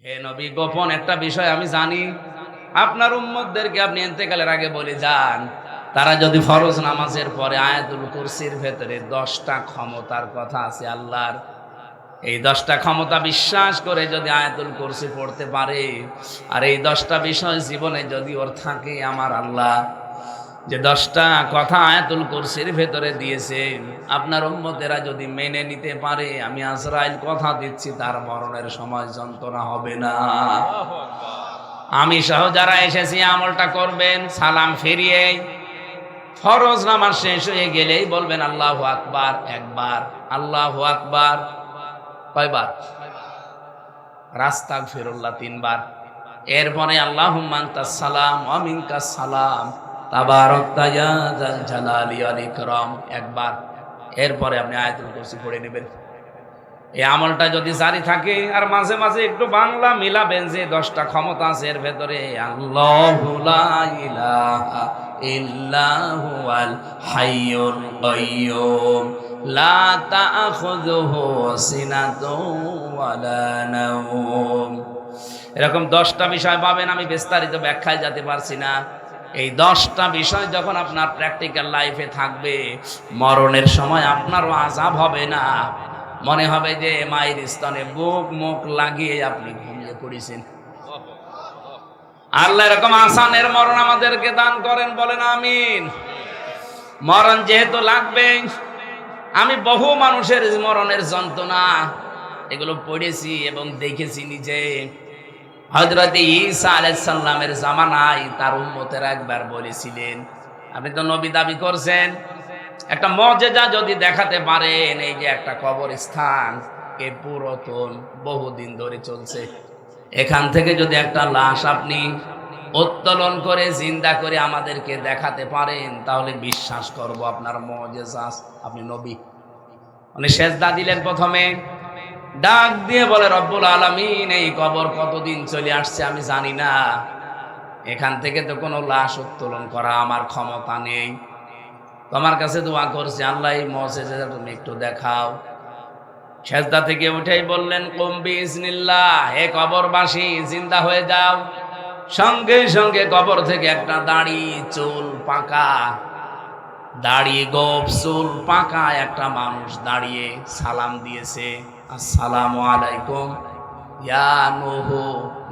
হে নবী, গোপন একটা বিষয় আমি জানি। আপনার উম্মতদেরকে আপনি ইন্তেকালের আগে বলে যান, তারা যদি ফরজ নামাজের পরে আয়াতুল কুরসির ভেতরে 10টা ক্ষমতার কথা আছে আল্লাহর, এই 10টা ক্ষমতা বিশ্বাস করে যদি আয়াতুল কুরসি পড়তে পারে, আর এই 10টা বিষয় জীবনে যদি ওর থাকে, আমার আল্লাহ যে 10টা কথা আয়াতুল কুরসির ভেতরে দিয়েছে, আপনার উম্মতেরা যদি মেনে নিতে পারে, আমি আজরাইল কথা দিচ্ছি তার মরণের সময় যন্ত্রণা হবে না। আমি সহ যারা এসেছি আমলটা করবেন, সালাম ফিরিয়ে ফরজ নামাজ শেষ হয়ে গেলেই বলবেন আল্লাহু আকবার একবার, আল্লাহু আকবার কয়বার? আস্তাগফিরুল্লাহ 3বার। এরপরে আল্লাহুম্মা আনতাস সালাম ওয়া মিনকাস সালাম তাবারাকতা ইয়া যাল জালালি ওয়াল ইকরাম একবার। এরপরে আপনি আয়াতুল কুরসি পড়ে নেবেন। এই আমলটা যদি জারি থাকে, আর মাঝে মাঝে একটু বাংলা মিলাবেন যে 10টা ক্ষমতা আছে এর ভেতরে, আল্লাহু লা ইলাহা ইল্লা হুয়াল হাইয়ুল কাইয়্যুম লা তাখুযুহু সিনাতুন ওয়ালা নাওম। এরকম 10টা বিষয় পাবেন। আমি বিস্তারিত ব্যাখ্যায় যেতে পারছি না। এই 10টা বিষয় যখন আপনার প্র্যাকটিক্যাল লাইফে থাকবে, মরণের সময় আপনারও আযাব হবে না। মনে হবে যে মায়ের স্তনে বুক মুখ লাগিয়ে আপনি ঘুমিয়ে পড়েছেন। আল্লাহ এরকম আসানের মরণ আমাদেরকে দান করেন, বলেন আমিন। মরণ যেহেতু লাগবে, আমি বহু মানুষের মরণের যন্ত্রণা এগুলো পড়েছি এবং দেখেছি নিজে। হযরত ঈসা আলাইহিস সালামের জামানায় তার উম্মতেরা একবার বলেছিলেন, আপনি তো নবী দাবি করছেন, একটা মুজিজা যদি দেখাতে পারেন, এই যে একটা কবরস্থান এ পুরাতন বহুদিন ধরে চলছে, এখান থেকে যদি একটা লাশ আপনি উত্তোলন করে জিন্দা করে আমাদেরকে দেখাতে পারেন, তাহলে বিশ্বাস করব আপনার মুজিজা, আপনি নবী। উনি সেজদা দিলেন, প্রথমে ডাক দিয়ে বলে, রব্বুল আলামিন, এই কবর কতদিন চলে আসছে আমি জানি না, এখান থেকে তো কোনো লাশ উত্তোলন করা আমার ক্ষমতা নেই, তোমার কাছে দোয়া করছি, আল্লাহ এই মুজিজা তুমি একটু দেখাও। সেজদা থেকে উঠেই বললেন, কুম বিইজনিল্লাহ, হে কবরবাসী জিন্দা হয়ে যাও। সঙ্গে সঙ্গে কবর থেকে একটা দাড়ি চুল পাকা, দাড়ি গোঁফ চুল পাকা একটা মানুষ দাঁড়িয়ে সালাম দিয়েছে, আসসালামু আলাইকুম ইয়া নূহ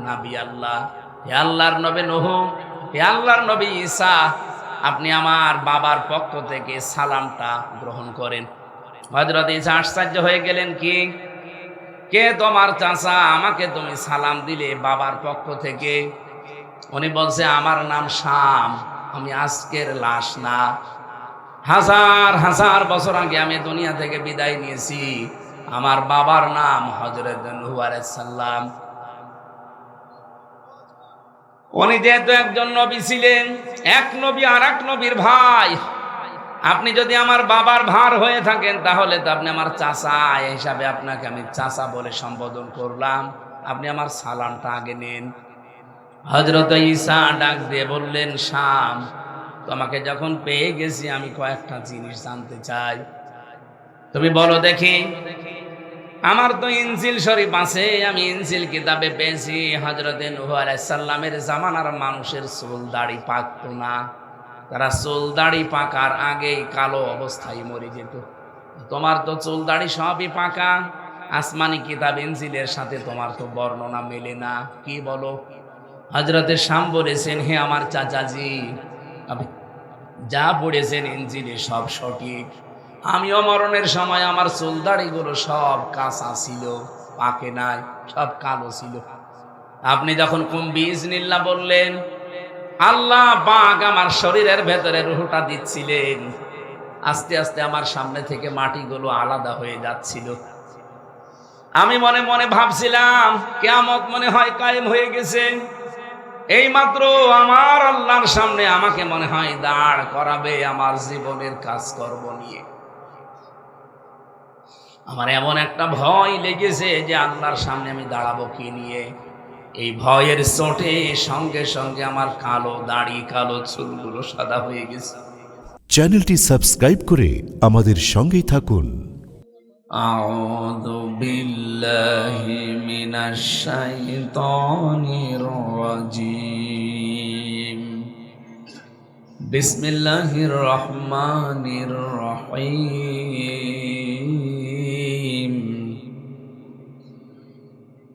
নবী আল্লাহ, হে আল্লাহর নবী নূহ, হে আল্লাহর নবী ঈসা, আপনি আমার বাবার পক্ষ থেকে সালামটা গ্রহণ করেন। হযরত ঈসা আশ্চর্য হয়ে গেলেন, কি কে তোমার চাচা, আমাকে তুমি সালাম দিলে বাবার পক্ষ থেকে? উনি বলছে, আমার নাম শাম, আমি আজকের লাশ না, হাজার হাজার বছর আগে আমি দুনিয়া থেকে বিদায় নিয়েছি, আমার বাবার নাম হযরত নূহ আলাইহিস সালাম। উনি যেহেতু একজন নবী ছিলেন, এক নবী আর এক নবীর ভাই, আপনি যদি আমার বাবার ভার হয়ে থাকেন, তাহলে তো আপনি আমার চাচা, এই হিসাবে আপনাকে আমি চাচা বলে সম্বোধন করলাম, আপনি আমার সালামটা আগে নেন। হযরত ঈসা ডাক দিয়ে বললেন, শাম, তোমাকে যখন পেয়ে গেছি আমি কয়েকটা জিনিস জানতে চাই, তুমি বলো দেখি। আমার তো ইনজিল শরীফ আছে, আমি ইনজিল কিতাবে পেয়েছি হযরত নূহ আলাইহিস সালামের জামানার মানুষের চুল দাড়ি পাকতো না, তারা চুল দাড়ি পাকার আগেই কালো অবস্থায় মরে যেত। তোমার তো চুল দাড়ি সবই পাকা, আসমানি কিতাব ইনজিলের সাথে তোমার তো বর্ণনা মেলে না, কি বলো? হযরতে শাম বলেছেন, হে আমার চাচাজি, আপনি যা পড়েছেন ইনজিলে সব সঠিক, আমিও মরণের সময় আমার চুল দাড়িগুলো সব কাঁচা ছিল, পাকে নাই, সব কালো ছিল। আপনি যখন কুম বিইজনিল্লাহ বললেন, আল্লাহ পাক আমার শরীরের ভেতরে রূহটা দিচ্ছিলেন, আস্তে আস্তে আমার সামনে থেকে মাটিগুলো আলাদা হয়ে যাচ্ছিল। আমি মনে মনে ভাবছিলাম, কিয়ামত মনে হয় কায়েম হয়ে গেছে, এই মাত্র আমার আল্লাহর সামনে আমাকে মনে হয় দাঁড় করাবে আমার জীবনের কাজকর্ম নিয়ে। আমার এমন একটা ভয় লেগেছে যে আল্লাহর সামনে আমি দাঁড়াবো কি নিয়ে। এই ভয়ের চোটে সঙ্গে সঙ্গে আমার কালো দাড়ি, কালো চুলগুলো সাদা হয়ে গেছে। চ্যানেলটি সাবস্ক্রাইব করে আমাদের সঙ্গেই থাকুন। أعوذ بالله من الشيطان الرجيم بسم الله الرحمن الرحيم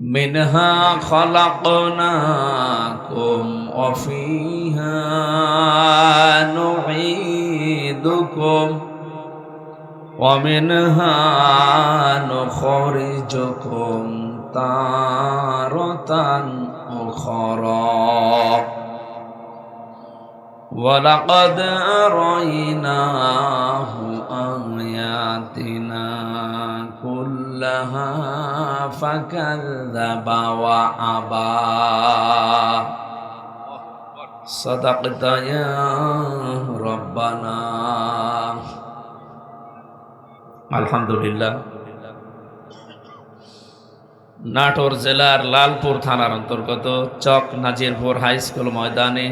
منها خلقناكم وفيها نعيدكم ومنها نخرجكم تارة أخرى ولقد أريناه آياتنا كلها فكذب وأبى صدقت يا ربنا আলহামদুলিল্লাহ। নাটোর জেলার লালপুর থানার অন্তর্গত চক নাজিরপুর হাই স্কুল ময়দানে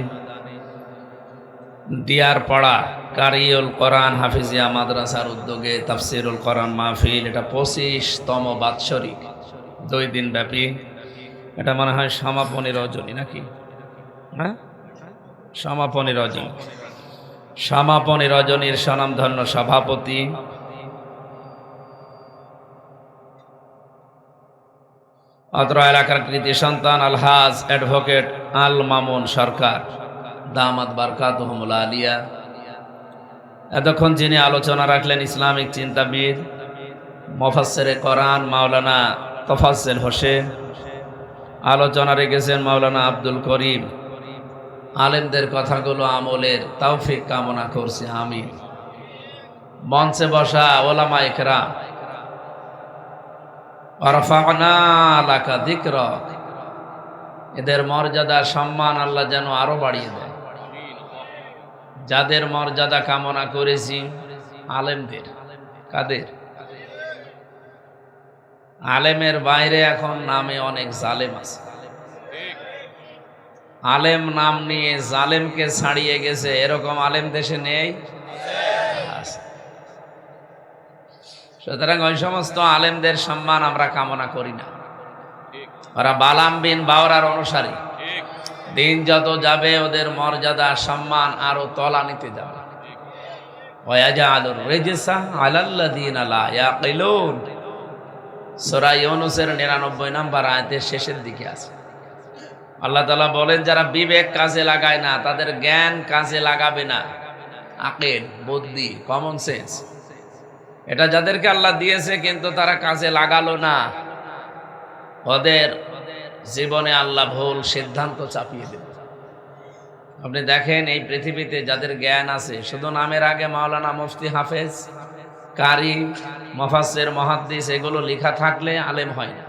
ডিয়ারপাড়া কারিউল কোরআন হাফিজিয়া মাদ্রাসার উদ্যোগে তাফসিরুল কোরআন মাহফিল, এটা 25তম বাৎসরিক 2 দিন ব্যাপী। এটা মনে হয় সমাপনী রজনী নাকি? হ্যাঁ, সমাপনী রজনী। সমাপনী রজনীর স্বনামধন্য সভাপতি অত্র এলাকার কৃতি সন্তান আলহাজ অ্যাডভোকেট আল মামুন সরকার দামাত বারকাতুহুমুল আলিয়া। এতক্ষণ যিনি আলোচনা রাখলেন ইসলামিক চিন্তাবিদ মুফাসসিরে কোরআন মাওলানা তোফাজ্জল হোসেন। আলোচনা রেখেছেন মাওলানা আব্দুল করিম। আলেমদের কথাগুলো আমলের তৌফিক কামনা করছি আমিন। মঞ্চে বসা ওলামা ইকরাম, ওয়ারফা'না লাকা যিকরাক, এদের মর্যাদা সম্মান আল্লাহ যেন আরো বাড়িয়ে দেয়। যাদের মর্যাদা কামনা করেছি আলেমদের। কাদের? আলেমের বাইরে এখন নামে অনেক জালেম আছে। আলেম নাম নিয়ে জালেমকে ছাড়িয়ে গেছে, এরকম আলেম দেশে নেই। সুতরাং ওই সমস্ত আলেমদের সম্মান আমরা কামনা করি না। ওরা বালাম বিন বাওরার অনুসারী। দিন যত যাবে ওদের মর্যাদা সম্মান আরো তলানিতে যাবে। ওয়াজালুর রিজসা আলাল্লাযিনা লা ইয়াকিলুন, সূরা ইউনূসের 99 নম্বর আয়াতের শেষের দিকে আছে। আল্লাহ তাআলা বলেন, যারা বিবেক কাজে লাগায় না, তাদের জ্ঞান কাজে লাগাবে না। আকীল, বুদ্ধি, কমন সেন্স, এটা যাদেরকে আল্লাহ দিয়েছে কিন্তু তারা কাজে লাগালো না, ওদের জীবনে আল্লাহ ভুল সিদ্ধান্ত চাপিয়ে দেবে। আপনি দেখেন এই পৃথিবীতে যাদের জ্ঞান আছে, শুধু নামের আগে মাওলানা, মুফতি, হাফেজ, কারি, মুফাসসির, মুহাদ্দিস এগুলো লেখা থাকলে আলেম হয় না।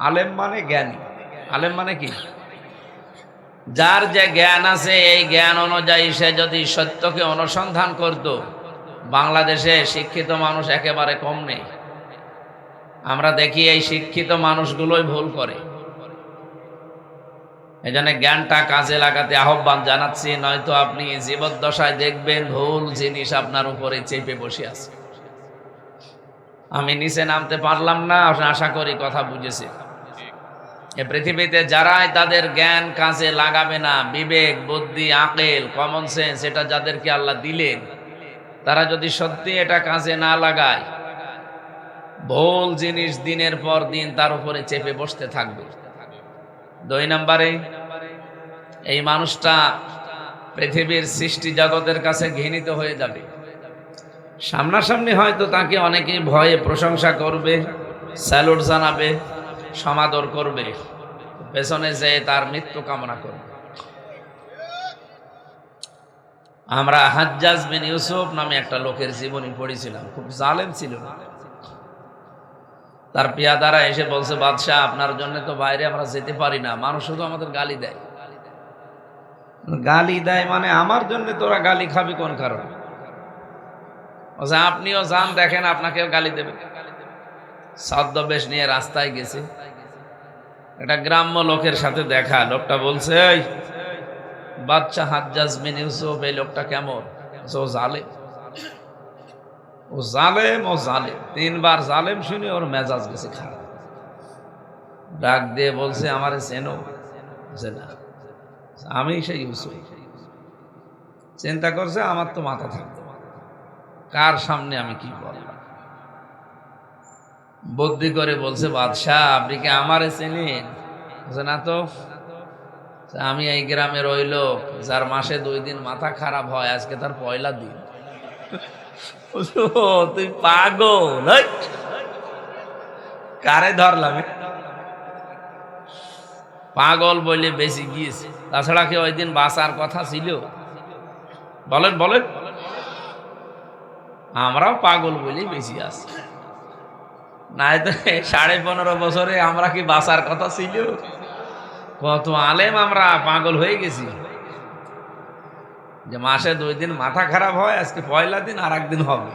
আলেম মানে জ্ঞানী। আলেম মানে কি? যার যে জ্ঞান আছে এই জ্ঞান অনুযায়ী সে যদি সত্যকে অনুসন্ধান করত, বাংলাদেশে শিক্ষিত মানুষ একেবারে কম নেই। আমরা দেখি এই শিক্ষিত মানুষগুলোই ভুল করে। এজন্য জ্ঞানটা কাজে লাগাতে আহ্বান জানাচ্ছি, নয়তো আপনি জীবদ্দশায় দেখবেন ভুল জিনিস আপনার উপরে চেপে বসে আছে। আমি নিচে নামতে পারলাম না, আশা করি কথা বুঝেছে। এ পৃথিবীতে যারাই তাদের জ্ঞান কাজে লাগাবে না, বিবেক, বুদ্ধি, আকল, কমন সেন্স, এটা যাদেরকে আল্লাহ দিলেন, তারা যদি সত্যি এটা কাজে না লাগায়, ভুল জিনিস দিনের পর দিন তার উপরে চেপে বসতে থাকবে। 2 নম্বরে, এই মানুষটা পৃথিবীর সৃষ্টি জগতের কাছে ঘৃণিত হয়ে যাবে। সামনাসামনি হয়তো তাকে অনেকেই ভয়ে প্রশংসা করবে, স্যালুট জানাবে, সমাদর করবে, পেছনে যেয়ে তার মৃত্যু কামনা করবে। আমরা হাজ্জাজ বিন ইউসুফ নামে একটা লোকের জীবনী পড়েছিলাম, খুব জালেম ছিল। তার পেয়াদারা এসে বলছে, বাদশাহ আপনার জন্য তো বাইরে আমরা যেতে পারি না, মানুষ শুধু আমাদের গালি দেয়। গালি দেয় মানে আমার জন্য তোরা গালি খাবি কোন কারণে? আপনিও যান, দেখেন আপনাকেও গালি দেবে। ছদ্মবেশ নিয়ে রাস্তায় গেছে, একটা গ্রাম্য লোকের সাথে দেখা। লোকটা বলছে, এই বাদশাহ হাজ্জাজ বিন ইউসুফ, এই লোকটা কেমন? জালেম। ও জালেম, ও জালেম, 3 বার জালেম শুনে ওর মেজাজ গেছে খারাপ। ডাক দিয়ে বলছে, আমারে চেনো? যে না। আমি সেই ইউসুফ। চিন্তা করছে, আমার তো মাথা থাকতো, কার সামনে আমি কি বললাম। বুদ্ধি করে বলছে, বাদশাহ আপনি কি আমারে চেনেন? বলছে না তো। আমি এই গ্রামের ওই লোক যার মাসে 2 দিন মাথা খারাপ হয়, আজকে তার পয়লা দিন। তুই পাগল, কারে ধরলাম? পাগল বলে বেশি গিয়েছে। তাছাড়া কি ওই দিন বাঁচার কথা ছিল? বলেন বলেন। আমরাও পাগল বলেই বেশি আছি, নাই তো 15.5 বছরে আমরা কি বাঁচার কথা ছিল? কত আলেম আমরা পাগল হয়ে গেছি যে মাসে 2 দিন মাথা খারাপ হয়, আজকে পয়লা দিন, আর একদিন হবে।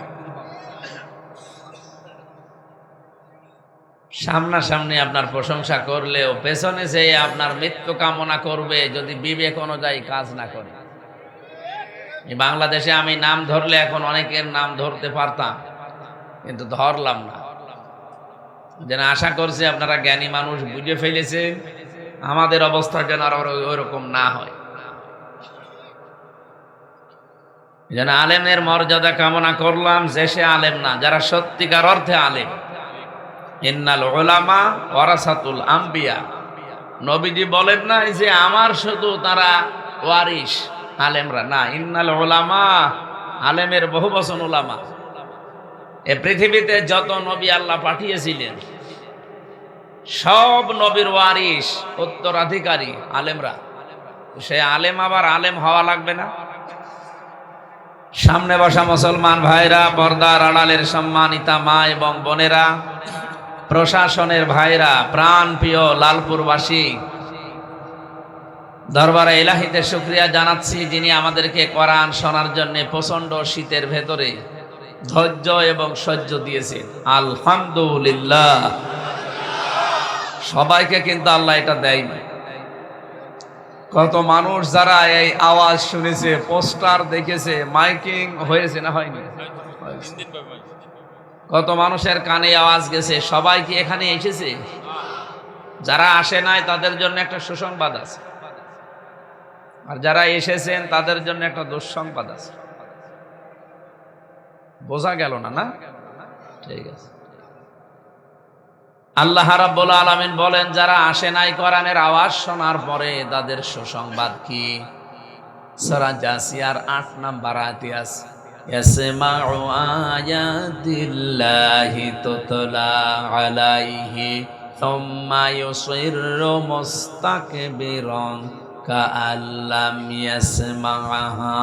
সামনাসামনি আপনার প্রশংসা করলেও পেছনে যে আপনার মৃত্যু কামনা করবে যদি বিবেক অনুযায়ী কাজ না করে। এই বাংলাদেশে আমি নাম ধরলে এখন অনেকের নাম ধরতে পারতাম, কিন্তু ধরলাম না। যেন আশা করছি আপনারা জ্ঞানী মানুষ, বুঝে ফেলেছে আমাদের অবস্থা যেন আর ওইরকম না হয়। যেন আলেমের মর্যাদা কামনা করলাম, যে সে আলেম না, যারা সত্যিকার অর্থে আলেম। ইন্নাল উলামা ওয়ারাসাতুল আম্বিয়া। নবীজি বলেন না যে আমার শুধু তারা ওয়ারিস, আলেমরা না। ইন্নাল উলামা, আলেমের বহু বচন উলামা। এ পৃথিবীতে যত নবী আল্লাহ পাঠিয়েছিলেন সব নবীর ওয়ারিস, উত্তরাধিকারী আলেমরা। সে আলেম আবার আলেম হওয়া লাগবে না? সামনে বসা মুসলমান ভাইরা, পর্দার আড়ালের সম্মানিতা মা এবং বোনেরা, প্রশাসনের ভাইরা, প্রাণ প্রিয় লালপুরবাসী, দরবারে ইলাহিতে শুকরিয়া জানাচ্ছি যিনি আমাদেরকে কোরআন শোনার জন্য প্রচন্ড শীতের ভেতরে ধৈর্য এবং সহ্য দিয়েছেন। আলহামদুলিল্লাহ। সবাইকে কিন্তু আল্লাহ এটা দেয়নি। কত মানুষ যারা এই আওয়াজ শুনেছে, পোস্টার দেখেছে, মাইকিং হয়েছে না হয়নি? কত মানুষের কানে আওয়াজ গেছে, সবাই কি এখানে এসেছে? যারা আসে নাই তাদের জন্য একটা সুসংবাদ আছে, আর যারা এসেছেন তাদের জন্য একটা দুঃসংবাদ আছে। বোঝা গেল না? না, ঠিক আছে। আল্লাহ রাব্বুল আলামিন বলেন, যারা আসে নাই কোরআনের আওয়াজ শোনার পরে তাদের সুসংবাদ কি? সূরা জাসিয়ার 8 নম্বর আয়াতে আছে, ইয়াসমাউ আয়াতিল্লাহি তুতলা আলাইহি সুম্মা ইউসিররু মুস্তাকবিরান কাআল্লাম ইয়াসমাহা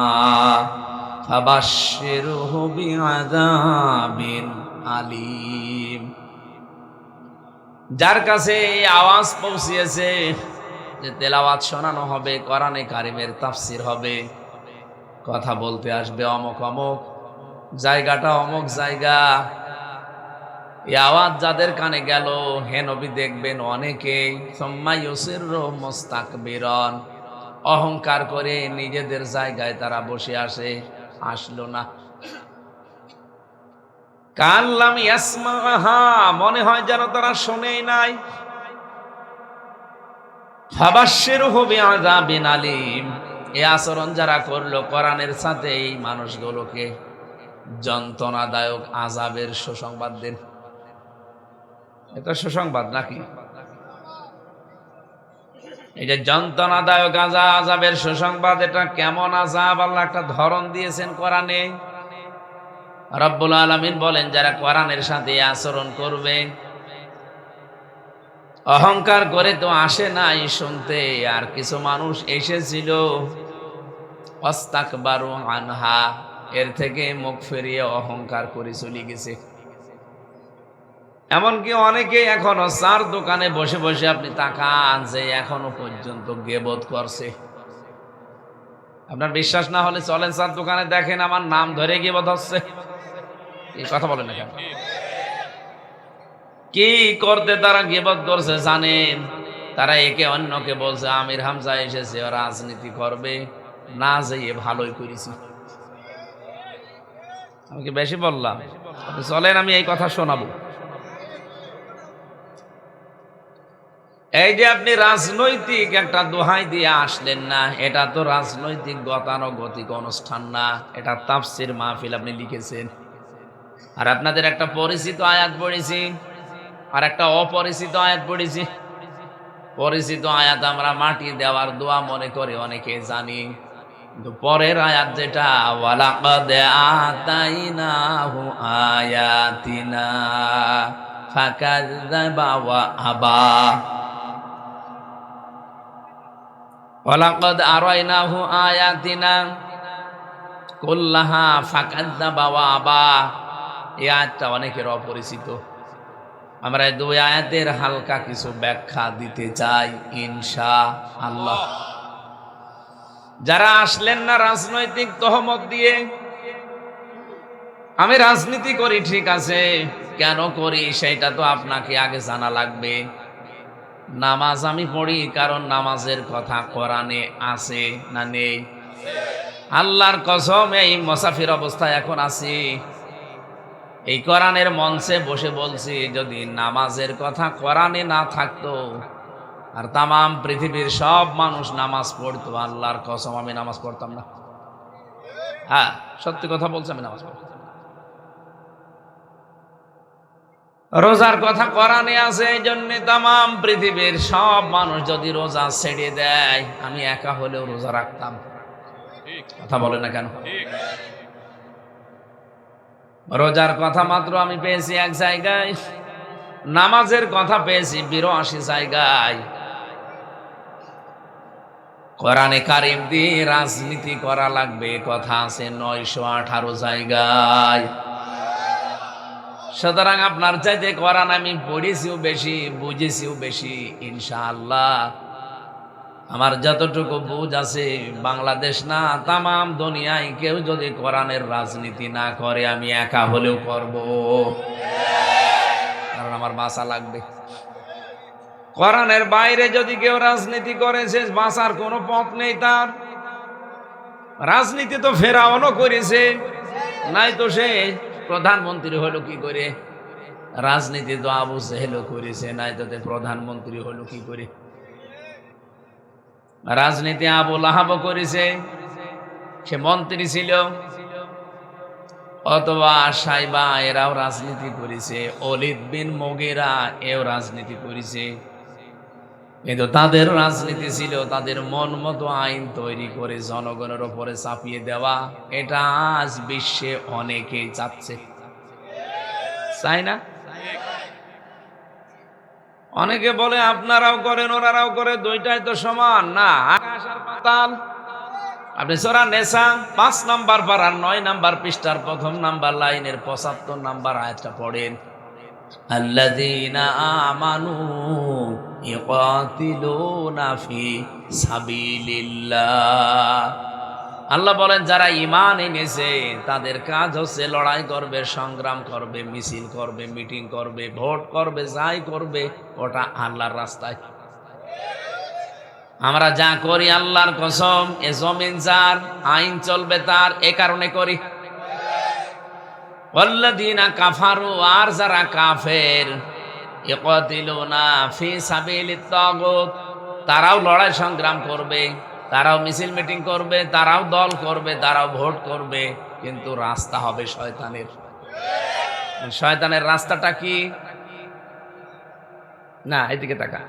ফাবাশশিরহু বিআযাবিন আলীম। যার কাছে এই আওয়াজ পৌঁছিয়েছে যে তেলাওয়াত শোনানো হবে, কোরআনে কারিমের তাফসির হবে, কথা বলতে আসবে অমুক অমুক জায়গাটা অমুক জায়গা, এই আওয়াজ যাদের কানে গেল, হে নবী দেখবেন অনেকেই সুম্মা ইউসিররু মুস্তাকবিরান, অহংকার করে নিজেদের জায়গায় তারা বসে আসলো না। কাল্লাম ইয়াসমাহা, মনে হয় যেন তারা শোনেই নাই। ফাবাশশিরহু বিআযাবিন আলীম, এই আচরণ যারা করলো কোরআনের সাথে, এই মানুষগুলোকে যন্ত্রণাদায়ক আযাবের সুসংবাদ দেন। এটা সুসংবাদ নাকি? এই যে যন্ত্রণাদায়ক আযাবের সুসংবাদ, এটা কেমন আযাব? আল্লাহ একটা ধরন দিয়েছেন কোরআনে। রব্বুল আলামিন বলেন, যারা কোরআনের সাথে আচরণ করবে, অহংকার করে তো আসে নাই শুনতে, আর কিছু মানুষ এসেছিল ওয়াস্তাকবারু আনহা, এর থেকে মুখ ফিরিয়ে অহংকার করে চলে গেছে। এমনকি অনেকে এখনো চার দোকানে বসে বসে আপনি তাকান যে এখনো পর্যন্ত গীবত করছে। আপনার বিশ্বাস না হলে চলেন চার দোকানে দেখেন, আমার নাম ধরে গীবত হচ্ছে। এই কথা বলেন না কেন? কি করতে তারা গীবত করছে জানেন? তারা একে অন্যকে বলছে আমির হামজা এসেছে, রাজনীতি করবে, না যেয়ে ভালোই করেছি। আমি কি বেশি বললাম? চলেন আমি এই কথা শোনাবো। এই যে আপনি রাজনৈতিক একটা দোহাই দিয়ে আসলেন না, এটা তো রাজনৈতিক গতানুগতিক অনুষ্ঠান না, এটা তাফসির মাহফিল আপনি লিখেছেন। আর আপনাদের একটা পরিচিত আয়াত পড়েছি আর একটা অপরিচিত আয়াত পড়েছি। পরিচিত আয়াত আমরা মাটি দেওয়ার দোয়া মনে করে অনেকে জানি, কিন্তু পরের আয়াত যেটা ওয়ালাকাদ আতাইনাহু আয়াতিনা ফাকাযযাবা ওয়া আবা, ওয়ালাকাদ আরাইনাহু আয়াতিনা কুল্লাহা ফাকাযযাবা ওয়া আবা। এই আয়াতটা অনেকের অপরিচিত। আমরা এই দুই আয়াতের হালকা কিছু ব্যাখ্যা দিতে চাই ইনশাআল্লাহ। যারা আসলেন না রাজনৈতিক তহমত দিয়ে, আমি রাজনীতি করি ঠিক আছে, কেন করি সেটা তো আপনাকে আগে জানা লাগবে। নামাজ আমি পড়ি কারণ নামাজের কথা কোরআনে আছে না নেই? আল্লাহর কসম এই মুসাফির অবস্থায় এখন আছি, এই কোরআনের মঞ্চে বসে বলছি, যদি নামাজের কথা কোরআনে না থাকতো আর তামাম পৃথিবীর সব মানুষ নামাজ পড়তো, আল্লাহর কসম আমি নামাজ পড়তাম না। হ্যাঁ, সত্যি কথা বলছি, আমি নামাজ পড়তাম। রোজার কথা কোরআনে আছে, এই জন্য তামাম পৃথিবীর সব মানুষ যদি রোজা ছেড়ে দেয়, আমি একা হলেও রোজা রাখতাম। কথা বলে না কেন? রোজার কথা মাত্র আমি পেয়েছি এক জায়গায়, নামাজের কথা পেয়েছি 82 জায়গায়। কোরআনে কারিম দিয়ে রাজনীতি করা লাগবে কথা আছে 918 জায়গায়। সুতরাং আপনার চাইতে কোরআন আমি পড়েছিও বেশি, বুঝেছিও বেশি ইনশাআল্লাহ। আমার যতটুকু বুঝ আছে, বাংলাদেশ না তামাম দুনিয়ায় কেউ যদি কোরআনের রাজনীতি না করে, আমি একা হলেও করব, কারণ আমার বাঁচা লাগবে। কোরআনের বাইরে যদি কেউ রাজনীতি করে, সে বাঁচার কোনো পথ নেই তার। রাজনীতি তো ফেরাউনও করেছে, নাই তো সে প্রধানমন্ত্রী হলো কি করে? রাজনীতি তো আবু জেহেলও করেছে, নাই তো প্রধানমন্ত্রী হলো কি করে? রাজনীতি আবু লাহাবও করেছে, সে মন্ত্রী ছিল। অথবা সাইবা এরাও রাজনীতি করেছে, ওলিদ বিন মুগীরা এও রাজনীতি করেছে, কিন্তু তাদের রাজনীতি ছিল তাদের মন মতো আইন তৈরি করে জনগণের উপরে চাপিয়ে দেওয়া। এটা আজ বিশ্বে অনেকেই চাচ্ছে, চাই না? অনেকে বলে আপনারাও করেন ওনারাও করে, দুইটাই তো সমান না, আকাশ আর পাতাল। আপনি সূরা নিসা 5 নাম্বার পারার 9 নাম্বার পৃষ্ঠার 1 নাম্বার লাইনের 75 নাম্বার আয়াতটা পড়েন। আল্লাযীনা আমানু ইকাতিলুনা ফি সাবিলিল্লাহ। আল্লাহ বলেন যারা ঈমান এনেছে তাদের কাজ হচ্ছে লড়াই করবে, সংগ্রাম করবে, মিছিল করবে, মিটিং করবে, ভোট করবে, যাই করবে ওটা আল্লাহর রাস্তায়। আমরা যা করি আল্লাহর কসম, এ জমিন যার, আইন চলবে তার, এ কারণে করি। ওয়াল্লাযীনা কাফারু, আর যারা কাফের, ইকাতিলুনা ফি সাবিলিত তাগুত, তারাও লড়াই সংগ্রাম করবে, তারাও মিছিল মিটিং করবে, তারাও দল করবে, তারাও ভোট করবে, কিন্তু রাস্তা হবে শয়তানের। শয়তানের রাস্তাটা কি? না, এদিকে তাকা।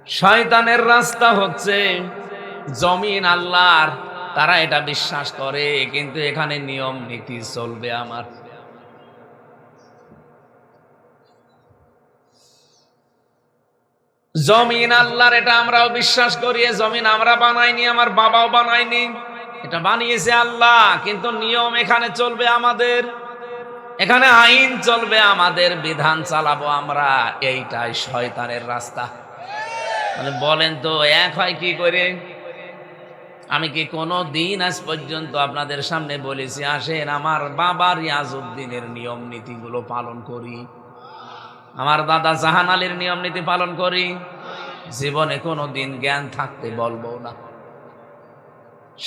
শয়তানের রাস্তা হচ্ছে জমিন আল্লাহর, তারা এটা বিশ্বাস করে, কিন্তু এখানে নিয়ম নীতি চলবে আমার। জমিন আল্লাহর এটা আমরাও বিশ্বাস করি। জমিন আমরা বানাইনি, আমার বাবাও বানায়নি, এটা বানিয়েছে আল্লাহ, কিন্তু নিয়ম এখানে চলবে আমাদের, এখানে আইন চলবে আমাদের, বিধান চালাবো আমরা। এইটাই শয়তানের রাস্তা। মানে বলেন তো এক হয় কি করে? আমি কি কোনো দিন আজ পর্যন্ত আপনাদের সামনে বলেছি আসেন আমার বাবা রিয়াজউদ্দিনের নিয়ম নীতিগুলো পালন করি, আমার দাদা জাহান আলীর নিয়ম নীতি পালন করি? জীবনে কোনো দিন জ্ঞান থাকতে বলবো না।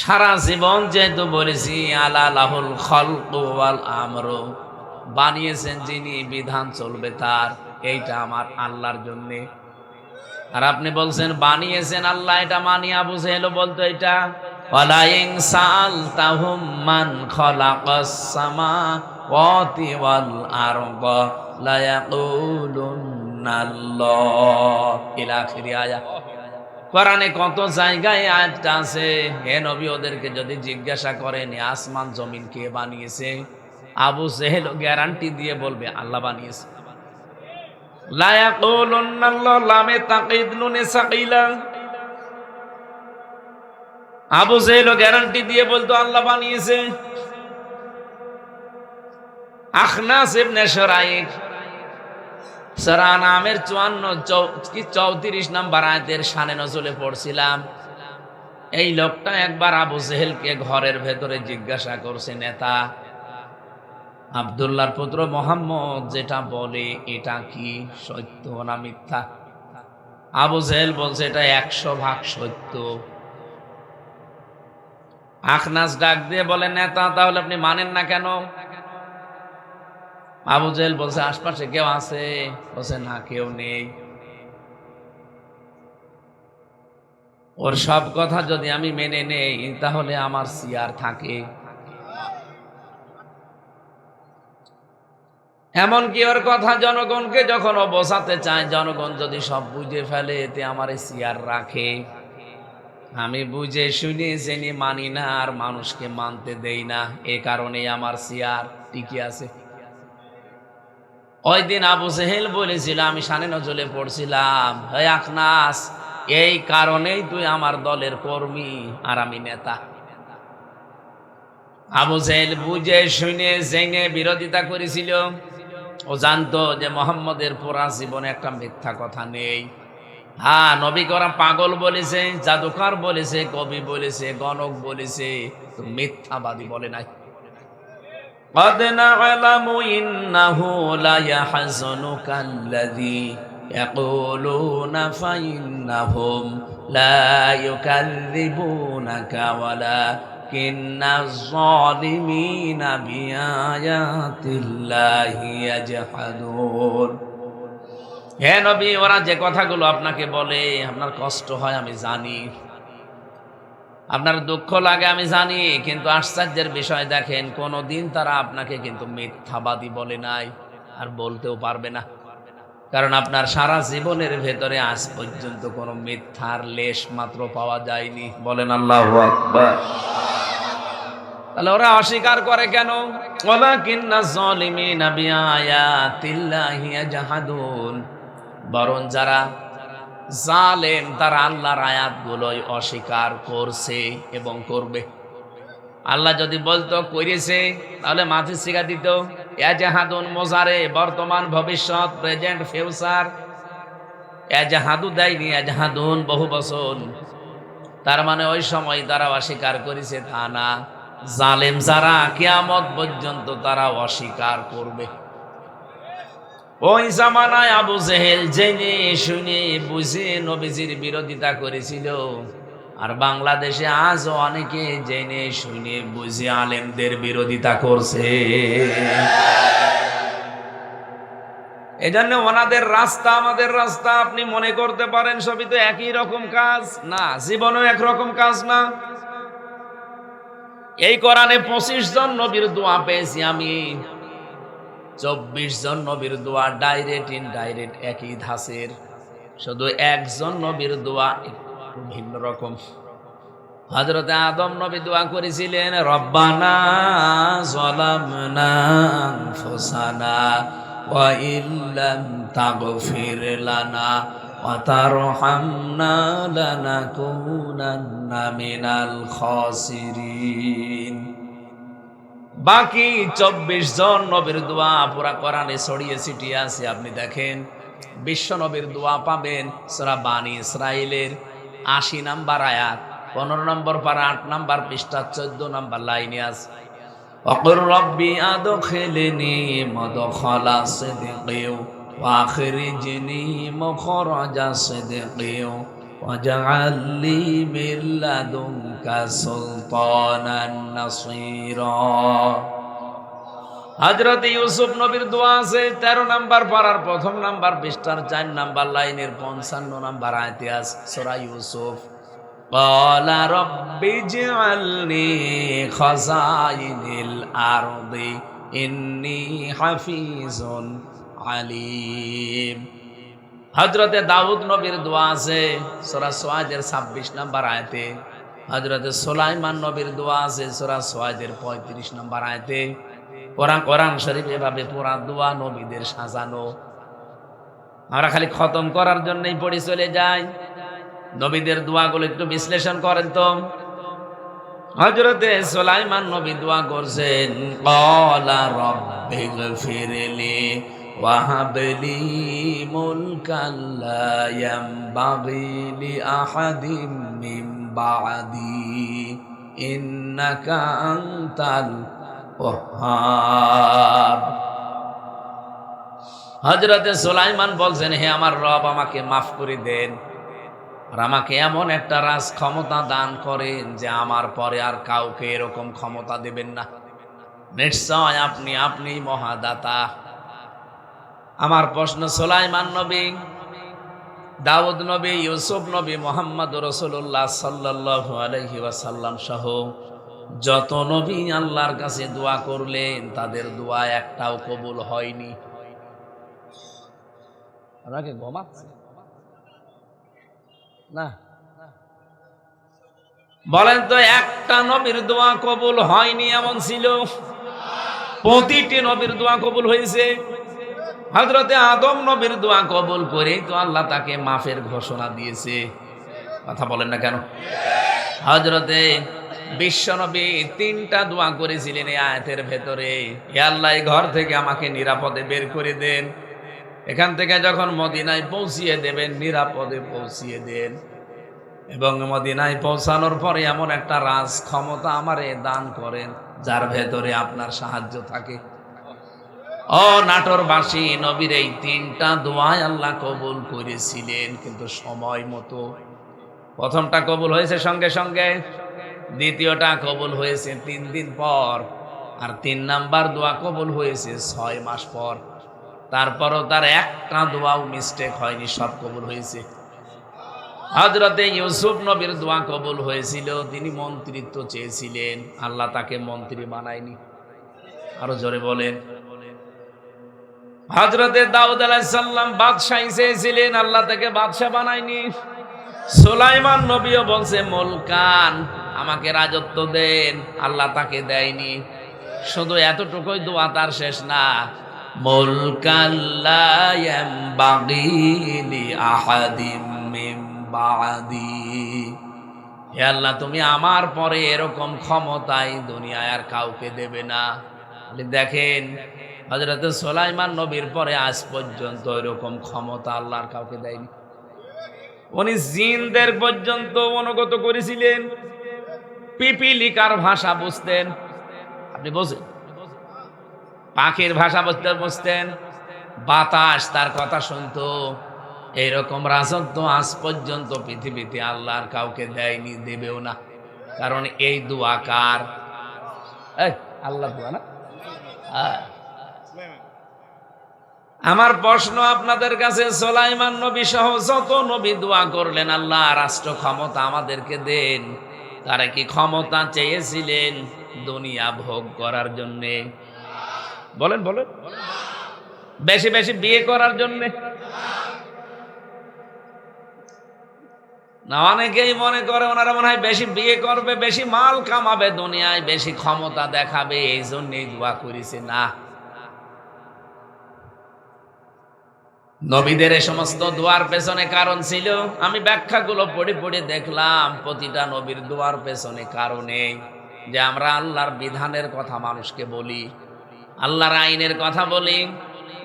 সারা জীবন যেহেতু বলেছি আলা লাহুল খালকু ওয়াল আমরু, বানিয়েছেন যিনি, বিধান চলবে তার, এইটা আমার আল্লাহর জন্যে। আর আপনি বলছেন বানিয়েছেন আল্লাহ, এটা মানি আবু জেহেল বলতো এটা। ওয়ালা ইন সাআলতাহুম মান খালাকাস সামাওয়াতি ওয়াল আরদা লা ইয়াকুলুনাল্লাহ ইলা আখিরি আয়াত। কোরআনে কত জায়গায় আয়াতটা আছে, হে নবী ওদেরকে যদি জিজ্ঞাসা করেন আসমান জমিন কে বানিয়েছে, আবু জেহেল গ্যারান্টি দিয়ে বলবে আল্লাহ বানিয়েছে। লা ইয়াকুলুনাল্লাহ লামে তাকিদ নুনে সাকিলা, আবু জেহেল গ্যারান্টি দিয়ে বলতো আল্লাহ বানিয়েছে। আখনাস ইবনে শুরাইক সূরা নামের 34 নম্বর আয়াতের শানে নজলে পড়ছিলাম। এই লোকটা একবার আবু জেহেলকে ঘরের ভেতরে জিজ্ঞাসা করছে, নেতা আব্দুল্লাহর পুত্র মোহাম্মদ যেটা বলে এটা কি সত্য না মিথ্যা? আবু জেহেল বলছে এটা 100% সত্য। আখনাস ডাক দিয়ে বলে, নেতা তাহলে আপনি মানেন না কেন? আবু জেহেল বলছে আশপাশে কেউ আছে? বলছে না, কেউ নেই। ওর সব কথা যদি আমি মেনে নেই তাহলে আমার সিয়ার থাকে। এমনকি ওর কথা জনগণকে যখন ও বোঝাতে চায়, জনগণ যদি সব বুঝে ফেলে এতে আমার সিয়ার রাখে। আমি বুঝে শুনে জেনে মানি না আর মানুষকে মানতে দেই না, এ কারণে আমার সিয়ার টিকে আছে। ওই দিন আবু জেহেল বলেছিল, আমি শানে নজলে পড়ছিলাম, হে আখনাস এই কারণেই তুই আমার দলের কর্মী আর আমি নেতা। আবু জেহেল বুঝে শুনে জেনে বিরোধিতা করেছিল। ও জানতো যে মোহাম্মদের পুরা জীবনে একটা মিথ্যা কথা নেই। হ্যাঁ, নবী করা পাগল বলেছে, জাদুকর বলেছে, কবি বলেছে, গণক বলেছে, তো মিথ্যাবাদী বলে নাই। قد نعلم إنه ليحزنك الذي يقولون فإنهم لا يكذبونك ولكن الظالمين بآيات الله يجحدون। হে নবী, ওরা যে কথাগুলো আপনাকে বলে আপনার কষ্ট হয় আমি জানি, আপনার দুঃখ লাগে আমি জানি, কিন্তু আশ্চর্যের বিষয় দেখেন কোনদিন তারা আপনাকে কিন্তু মিথ্যাবাদী বলে নাই আর বলতেও পারবে না, কারণ আপনার সারা জীবনের ভেতরে আজ পর্যন্ত কোনো মিথ্যার লেশ মাত্র পাওয়া যায়নি। বলেন আল্লাহু আকবার। তাহলে ওরা অস্বীকার করে কেন? ওয়ালাকিন্নাজ যালিমিনা বিআয়াতিল্লাহি ইয়াজহাদুন, বরং যারা জালেম তারা আল্লাহর আয়াতগুলোই অস্বীকার করছে এবং করবে। আল্লাহ যদি বলতো করেছে তাহলে মাথি শিখা দিত। ইয়াজহাদুন মোজারে, বর্তমান ভবিষ্যৎ প্রেজেন্ট ফিউচার। ইয়াজহাদু দেয়নি, ইয়াজহাদুন বহু বছর। তার মানে ওই সময় তারা অস্বীকার করেছে তা না। জালেম যারা কিয়ামত পর্যন্ত তারা অস্বীকার করবে। ওই জামানায় আবু জেহেল জেনে শুনে বুঝে নবীজির বিরোধিতা করেছিল, আর বাংলাদেশে আজও অনেকে জেনে শুনে বুঝে আলেমদের বিরোধিতা করছে। এজন্য ওনাদের রাস্তা আমাদের রাস্তা আপনি মনে করতে পারেন সবই তো একই রকম কাজ, না, জীবনেও একরকম কাজ না। এই কোরআনে 25 জন নবীর দোয়া পেয়েছি আমি, 24 জন নবীর দোয়া ডাইরেক্ট ইনডাইরেক্ট একই ধাঁচের, শুধু একজন নবীর দোয়া একটু ভিন্ন রকম। হযরতে আদম নবী দোয়া করেছিলেন, রব্বানা যালামনা আনফুসানা ওয়া ইল্লাম তাগফির লানা ওয়া তারহামনা লানাকুনান্না মিনাল খাসিরিন। বাকি 24 জন নবীর দোয়া পুরা কোরআনে ছড়িয়ে ছিটিয়ে আছে। আপনি দেখেন বিশ্ব নবীর দোয়া পাবেন সূরা বানী ইসরাঈলের 80 নম্বর আয়াত, 15 নম্বর পারা 8 নম্বর পৃষ্ঠা 14 নম্বর লাইনে আছে, ওয়াকুর রব্বি আদখিলনি মাদখালা সিদকিন ওয়া আখরিজনি মুখরাজা সিদকিন ওয়াজআল লি মিন লাদুনকা সুলতানান নাসীরা। হযরত ইউসুফ নবীর দোয়া আছে 13 নাম্বার পারার প্রথম নাম্বার পৃষ্ঠার 4 নাম্বার লাইনের 55 নাম্বার আয়াতে আছে সূরা ইউসুফ। ক্বালা রাব্বি ইজআলনি খাযাইনিল আরদি ইন্নী হাফিজুন আলিম। হযরতে দাউদ নবীর দোয়া আছে সূরা সুআদের 26 নাম্বার আয়াতে। হযরতে সুলাইমান নবীর দোয়া আছে সূরা সুআদের 35 নাম্বার আয়াতে। কোরআন শরীফ এভাবে পুরা দোয়া নবীদের সাজানো। আমরা খালি খতম করার জন্যই পড়ে চলে যাই। নবীদের দোয়াগুলো একটু বিশ্লেষণ করেন তো। হযরতে সুলাইমান নবী দোয়া করছেন ক্বালা রাব্বিগফিরলি ওয়াহাবলি মুলকান লা ইয়ানবাগি লিআহাদিন মিন বা'দি ইন্নাকা আনতাল ওয়াহ্হাব। হযরতে সুলাইমান বলছেন, হে আমার রব, আমাকে মাফ করে দেন আর আমাকে এমন একটা রাজ ক্ষমতা দান করেন যে আমার পরে আর কাউকে এরকম ক্ষমতা দেবেন না। নিশ্চয় আপনি মহাদাতা। আমার প্রশ্ন, সুলাইমান নবী, দাউদ নবী, ইউসুফ নবী, মুহাম্মদ রাসূলুল্লাহ সাল্লাল্লাহু আলাইহি ওয়াসাল্লাম সহ যত নবী আল্লাহর কাছে দোয়া করলেন তাদের দোয়া একটাও কবুল হয়নি। আপনাকে ঘুমাচ্ছে না? বলেন তো, একটা নবীর দোয়া কবুল হয়নি এমন ছিল? প্রতিটি নবীর দোয়া কবুল হয়েছে। হযরতে আদম নবীর দোয়া কবুল করে তো আল্লাহ তাকে মাফের ঘোষণা দিয়েছে। কথা বলেন না কেন? হযরতে বিশ্বনবী 3টা দোয়া করেছিলেন এই আয়াতের ভেতরে। হে আল্লাহ, এই ঘর থেকে আমাকে নিরাপদে বের করে দেন, এখান থেকে যখন মদিনায় পৌঁছিয়ে দেবেন নিরাপদে পৌঁছিয়ে দেন, এবং মদিনায় পৌঁছানোর পরে এমন একটা রাজ ক্ষমতা আমারে দান করেন যার ভেতরে আপনার সাহায্য থাকে। ও নাটোরবাসী, নবীর এই 3টা দোয়াই আল্লাহ কবুল করেছিলেন, কিন্তু সময় মতো। প্রথমটা কবুল হয়েছে সঙ্গে সঙ্গে, দ্বিতীয়টা কবুল হয়েছে 3 দিন পর, আর 3 নাম্বার দোয়া কবুল হয়েছে 6 মাস পর। তারপরও তার একটা দোয়াও মিস্টেক হয়নি, সব কবুল হয়েছে। হযরতে ইউসুফ নবীর দোয়া কবুল হয়েছিল, তিনি মন্ত্রিত্ব চেয়েছিলেন, আল্লাহ তাকে মন্ত্রী বানায়নি। আরো জোরে বলেন। হযরতে দাউদ আলাইহিস সালাম বাদশাহী চেয়েছিলেন, আল্লাহ তাকে বাদশা বানায়নি। সুলাইমান নবীও বলছে মুলকান, আমাকে রাজত্ব দেন, আল্লাহ তাকে দেয়নি। শুধু এতটুকুই দোয়া, তার শেষ না। মুলকান লা ইয়ানবাগি লিআহাদিন মিন বা'দি। হে আল্লাহ, তুমি আমার পরে এরকম ক্ষমতাই দুনিয়ায় আর কাউকে দেবে না। দেখেন, হযরত সুলাইমান নবীর পরে আজ পর্যন্ত এরকম ক্ষমতা আল্লাহর কাউকে দেয়নি। উনি জিনদের পর্যন্ত অনুগত করেছিলেন, পিপিলিকার ভাষা বুঝতেন। আপনি বোঝেন? পাখির ভাষা বুঝতেন, বাতাস তার কথা শুনতো। এইরকম রাজত্ব আজ পর্যন্ত পৃথিবীতে আল্লাহর কাউকে দেয়নি, দেবেও না। কারণ এই দোয়া কার? আল্লাহ দোয়া না? আমার প্রশ্ন আপনাদের কাছে, সুলাইমান নবী সহ যত নবী দোয়া করলেন আল্লাহ রাষ্ট্র ক্ষমতা আমাদেরকে দেন, তারা কি ক্ষমতা চেয়েছিলেন দুনিয়া ভোগ করার জন্যে? বলেন বলেন। বেশি বেশি বিয়ে করার জন্যে না? অনেকেই মনে করে ওনারা মনে হয় বেশি বিয়ে করবে, বেশি মাল কামাবে দুনিয়ায়, বেশি ক্ষমতা দেখাবে, এই জন্যই দোয়া করেছে। না, নবীদের এই সমস্ত দোয়ার পেছনে কারণ ছিল। আমি ব্যাখ্যাগুলো পড়ে পড়ে দেখলাম, প্রতিটা নবীর দোয়ার পেছনে কারণে যে আমরা আল্লাহর বিধানের কথা মানুষকে বলি, আল্লাহর আইনের কথা বলি,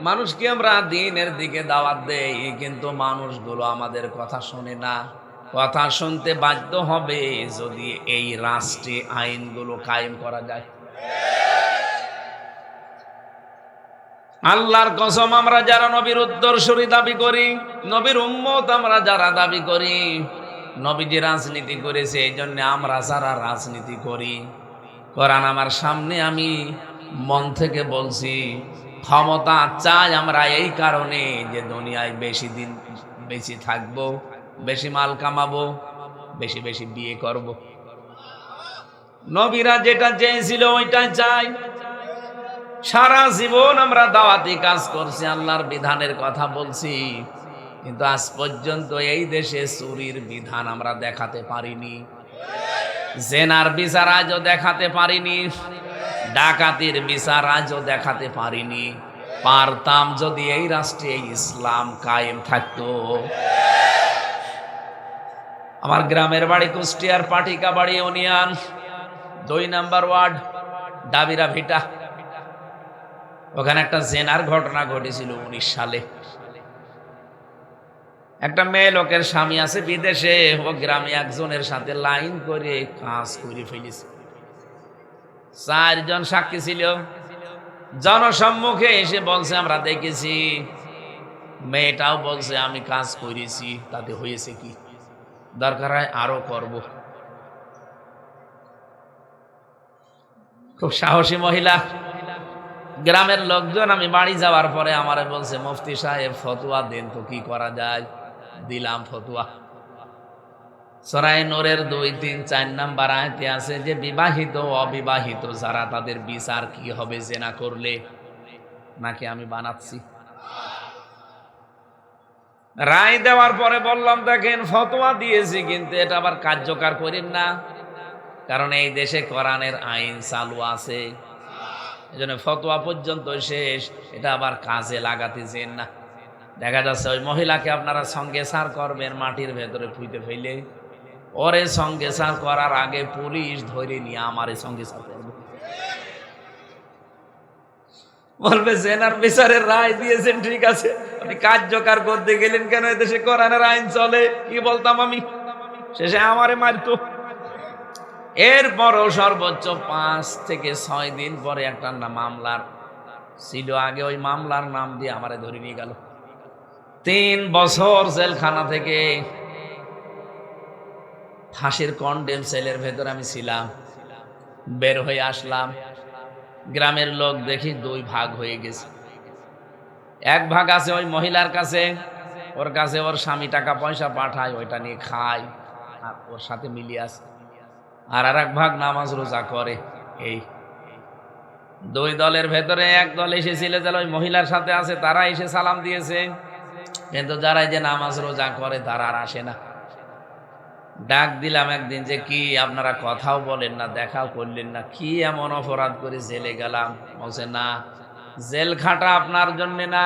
মানুষকে আমরা দ্বীনের দিকে দাওয়াত দেই, কিন্তু মানুষগুলো আমাদের কথা শোনে না। কথা শুনতে বাধ্য হবে যদি এই রাষ্ট্রে আইনগুলো কায়েম করা যায়। আল্লাহর কসম, আমরা যারা নবীর উত্তরসূরি দাবি করি, নবীর উম্মত আমরা যারা দাবি করি, নবীজি রাজনীতি করেছে, এই জন্য আমরা যারা রাজনীতি করি, কোরআন আমার সামনে আমি মন থেকে বলছি ক্ষমতা চাই আমরা এই কারণে যে দুনিয়ায় বেশি দিন বেশি থাকবো, বেশি মাল কামাবো, বেশি বেশি বিয়ে করব। নবীরা যেটা চেয়েছিল ওইটাই চাই। সারা জীবন আমরা দাওয়াতি কাজ করছি, আল্লাহর বিধানের কথা বলছি, কিন্তু আজ পর্যন্ত এই দেশে চুরির বিধান আমরা দেখাতে পারিনি, জেনার বিচার আজও দেখাতে পারিনি, ডাকাতির বিচার আজও দেখাতে পারিনি। পারতাম যদি এই রাষ্ট্রে ইসলাম কায়েম থাকতো। আমার গ্রামের বাড়ি কুষ্টিয়ার পাটিকাবাড়ি ইউনিয়ন 2 নম্বর ওয়ার্ড ডাবিরা ভিটা। ওখানে একটা জেনার ঘটনা ঘটেছিল 19 সালে। একটা মেয়ে লোকের স্বামী আছে বিদেশে, ও গ্রামে একজনের সাথে লাইন করে কাজ করে ফেলেছে। 4 জন সাক্ষী ছিল, জনসম্মুখে এসে বলছে আমরা দেখেছি। মেয়েটাও বলছে আমি কাজ করেছি, তাতে হয়েছে কি, দরকার হয় আরো করব। খুব সাহসী মহিলা। গ্রামের লোকজন আমি বাড়ি যাওয়ার পরে আমারে বলছে মুফতি সাহেব ফতোয়া দেন তো কি করা যায়। দিলাম ফতোয়া। সূরা নূরের 2, 3, 4 নাম্বার আয়াতে আছে যে বিবাহিত অবিবাহিত যারা তাদের বিচার কি হবে জেনা করলে। নাকি আমি বানাচ্ছি? রায় দেওয়ার পরে বললাম দেখেন ফতোয়া দিয়েছি, কিন্তু এটা আবার কার্যকর করেন না, কারণ এই দেশে কোরআনের আইন চালু আছে। এজন্য ফতোয়া পর্যন্ত শেষ, এটা আবার কাজে লাগাতে যেন না। দেখা যাচ্ছে ওই মহিলাকে আপনারা সঙ্গে সার করবেন মাটির ভেতরে পুঁতে ফেলে, ওরে সঙ্গে সার করার আগে পুলিশ ধরে নিয়ে আমারে সঙ্গে সার করবে। বলবে জেনার বিচারের রায় দিয়েছেন ঠিক আছে, আপনি কার্যকর করতে গেলেন কেন? এদেশে কোরআনের আইন চলে, কি বলতাম আমি? শেষে আমারে মারতো। এরপরও সর্বোচ্চ 5 থেকে 6 দিন পরে একটা মামলার ছিল, আগে ওই মামলার নাম দিয়ে আমারে ধরে নিয়ে গেল। 3 বছর জেলখানা থেকে ফাঁসির কন্ডেম সেলের ভেতর আমি ছিলাম। বের হয়ে আসলাম, গ্রামের লোক দেখি 2 ভাগ হয়ে গেছে। এক ভাগ আছে ওই মহিলার কাছে, ওর কাছে ওর স্বামী টাকা পয়সা পাঠায়, ওইটা নিয়ে খায় আর ওর সাথে মিলিয়ে আছে। আর এক ভাগ নামাজ রোজা করে। এই 2 দলের ভেতরে এক দল এসেছিল যারা ওই মহিলার সাথে আছে, তারা এসে সালাম দিয়েছে, কিন্তু যারা যে নামাজ রোজা করে তারা আর আসে না। ডাক দিলাম একদিন যে কি আপনারা কথাও বলেন না, দেখাও করলেন না, কি এমন অপরাধ করে জেলে গেলাম? বলছে না, জেল খাটা আপনার জন্য না,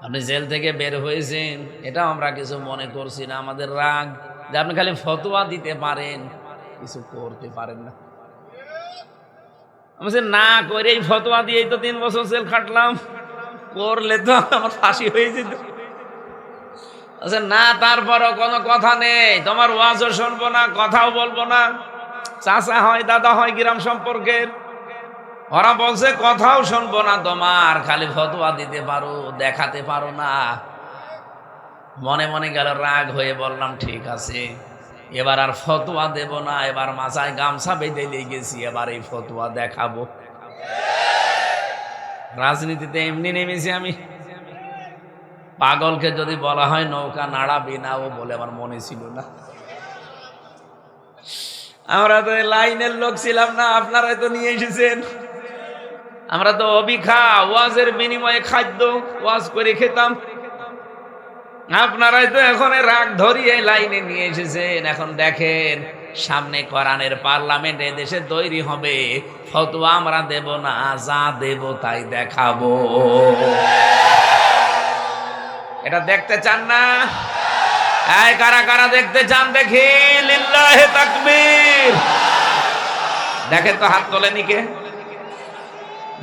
আপনি জেল থেকে বের হয়েছেন এটা আমরা কিছু মনে করছি না, আমাদের রাগ যে আপনি খালি ফতোয়া দিতে পারেন, কিছু করতে পারেন না। আমি না করেই ফতোয়া দিয়েই তো 3 বছর জেল খাটলাম, করলে তো আমার ফাঁসি হয়ে যেত। আচ্ছা না, তারপরও কোনো কথা নেই, তোমার ওয়াজও শুনবো না, কথাও বলবো না। চাচা হয় দাদা হয় গ্রাম সম্পর্কের, ওরা বলছে কথাও শুনবো না তোমার, খালি ফতোয়া দিতে পারো, দেখাতে পারো না। মনে মনে গেল রাগ হয়ে বললাম ঠিক আছে, এবার আর ফতোয়া দেব না, এবার মাথায় গামছা বেঁধে নিয়ে গেছি, এবার এই ফতোয়া দেখাবো। রাজনীতিতে এমনি নেমেছি আমি। পাগলকে যদি বলা হয় নৌকা নাড়াবি না, ও বলে আমার মনে ছিল না। আমরা তো লাইনের লোক ছিলাম না, আপনারাই তো নিয়ে এসেছেন। আমরা তো অবিখা, ওয়াজের বিনিময়ে খাদ্য, ওয়াজ করে খেতাম। আপনারাই তো এখন রাগ ধরিয়ে লাইনে নিয়ে এসেছেন। এখন দেখেন সামনে কোরআনের পার্লামেন্ট দেশে তৈরি হবে, ফতোয়া আমরা দেব না, যা দেব তাই দেখাবো। এটা দেখতে চান না? এই কারা কারা দেখতে চান দেখি? লিল্লাহে তাকবীর। দেখেন তো হাত তোলেনি কে?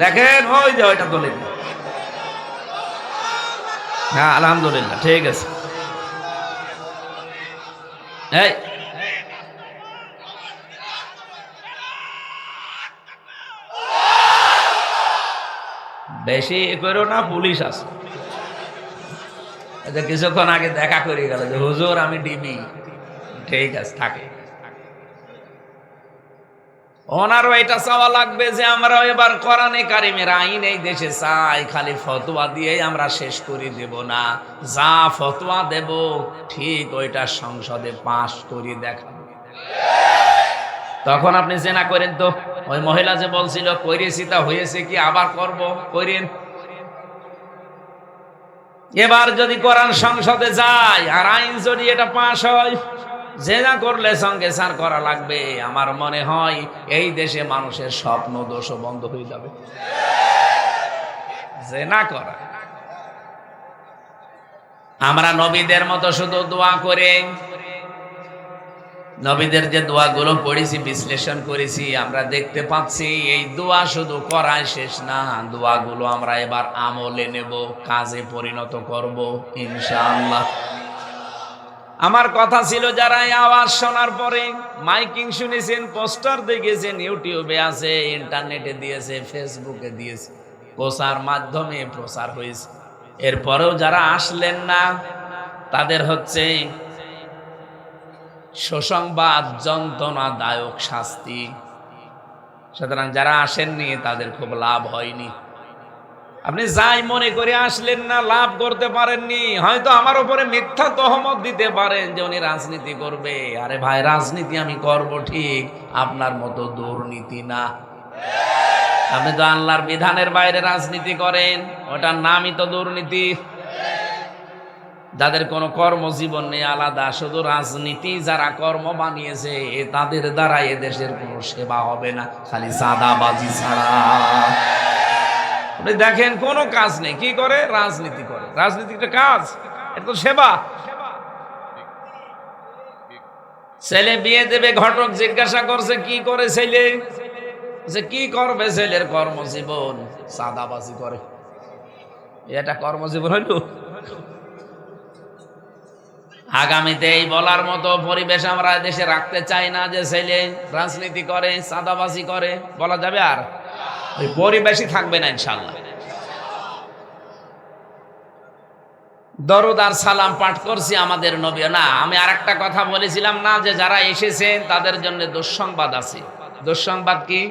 দেখেন ওই যে ওইটা তোলেনি। হ্যাঁ আলহামদুলিল্লাহ, ঠিক আছে। এই বেশি করো না, পুলিশ আছে। কিছুক্ষণ আগে দেখা করে গেল যে হুজুর আমি ডিবি। ঠিক আছে, থাকে। ওনারও এটা চাওয়া লাগবে যে আমরাও এবার কোরআনে কারিমের আইন এই দেশে চাই, খালি ফতোয়া দিয়েই আমরা শেষ করে দেব না, যা ফতোয়া দেব ঠিক ওইটা সংসদে পাশ করে দেখাবো। তখন আপনি জেনা করেন তো, ওই মহিলা যে বলছিল কইরেছি তা হয়েছে কি, আবার করব, করেন। এবার যদি কোরআন সংসদে যায় আর আইন যদি এটা পাশ হয়, জেনা করলে সঙ্গে সার করা লাগবে, আমার মনে হয় এই দেশে মানুষের স্বপ্ন দোষ বন্ধ হয়ে যাবে। জেনা করা, আমরা নবীদের মতো শুধু দোয়া করে, নবীদের যে দোয়াগুলো পড়েছি বিশ্লেষণ করেছি, আমরা দেখতে পাচ্ছি এই দোয়া শুধু করাই শেষ না, দোয়াগুলো আমরা এবার আমলে নেব, কাজে পরিণত করব ইনশাআল্লাহ। আমার কথা ছিল যারা এই আওয়াজ শোনার পরে মাইকিং শুনেছেন, পোস্টার দেখেছেন, ইউটিউবে আছে, ইন্টারনেটে দিয়েছে, ফেসবুকে দিয়েছে, প্রচার মাধ্যমে প্রচার হয়েছে, এরপরেও যারা আসলেন না তাদের হচ্ছে সুসংবাদ, যন্ত্রণাদায়ক শাস্তি। সুতরাং যারা আসেননি তাদের খুব লাভ হয়নি। আপনি যাই মনে করে আসলেন না, লাভ করতে পারেননি, হয়তো আমার উপরে মিথ্যা তহমত দিতে পারেন যে উনি রাজনীতি করবে। আরে ভাই, রাজনীতি আমি করব ঠিক, আপনার মতো দুর্নীতি না। আপনি তো আল্লাহর বিধানের বাইরে রাজনীতি করেন, ওটার নামই তো দুর্নীতি। যাদের কোনো কর্মজীবন নেই আলাদা, শুধু রাজনীতি যারা কর্ম বানিয়েছে তাদের দ্বারা এদেশের কোনো সেবা হবে না, খালি চাঁদাবাজি ছাড়া। আপনি দেখেন কোনো কাজ নেই, কি করে? রাজনীতি করে। রাজনীতি একটা কাজ, এটা তো সেবা। ছেলে বিয়ে দেবে, ঘটক জিজ্ঞাসা করছে কি করে ছেলে, যে কি করবে ছেলের কর্মজীবন, চাঁদাবাজি করে। এটা কর্মজীবন হইল? আগামীতে এই বলার মতো পরিবেশ আমরা দেশে রাখতে চাই না যে ছেলে রাজনীতি করে, চাঁদাবাজি করে, বলা যাবে? আর ওই পরিবেশই থাকবে না ইনশাআল্লাহ। দরুদ আর সালাম পাঠ করছি আমাদের নবী। না, আমি আরেকটা কথা বলেছিলাম না, যে যারা এসেছেন তাদের জন্য দুঃসংবাদ আছে। দুঃসংবাদ কি?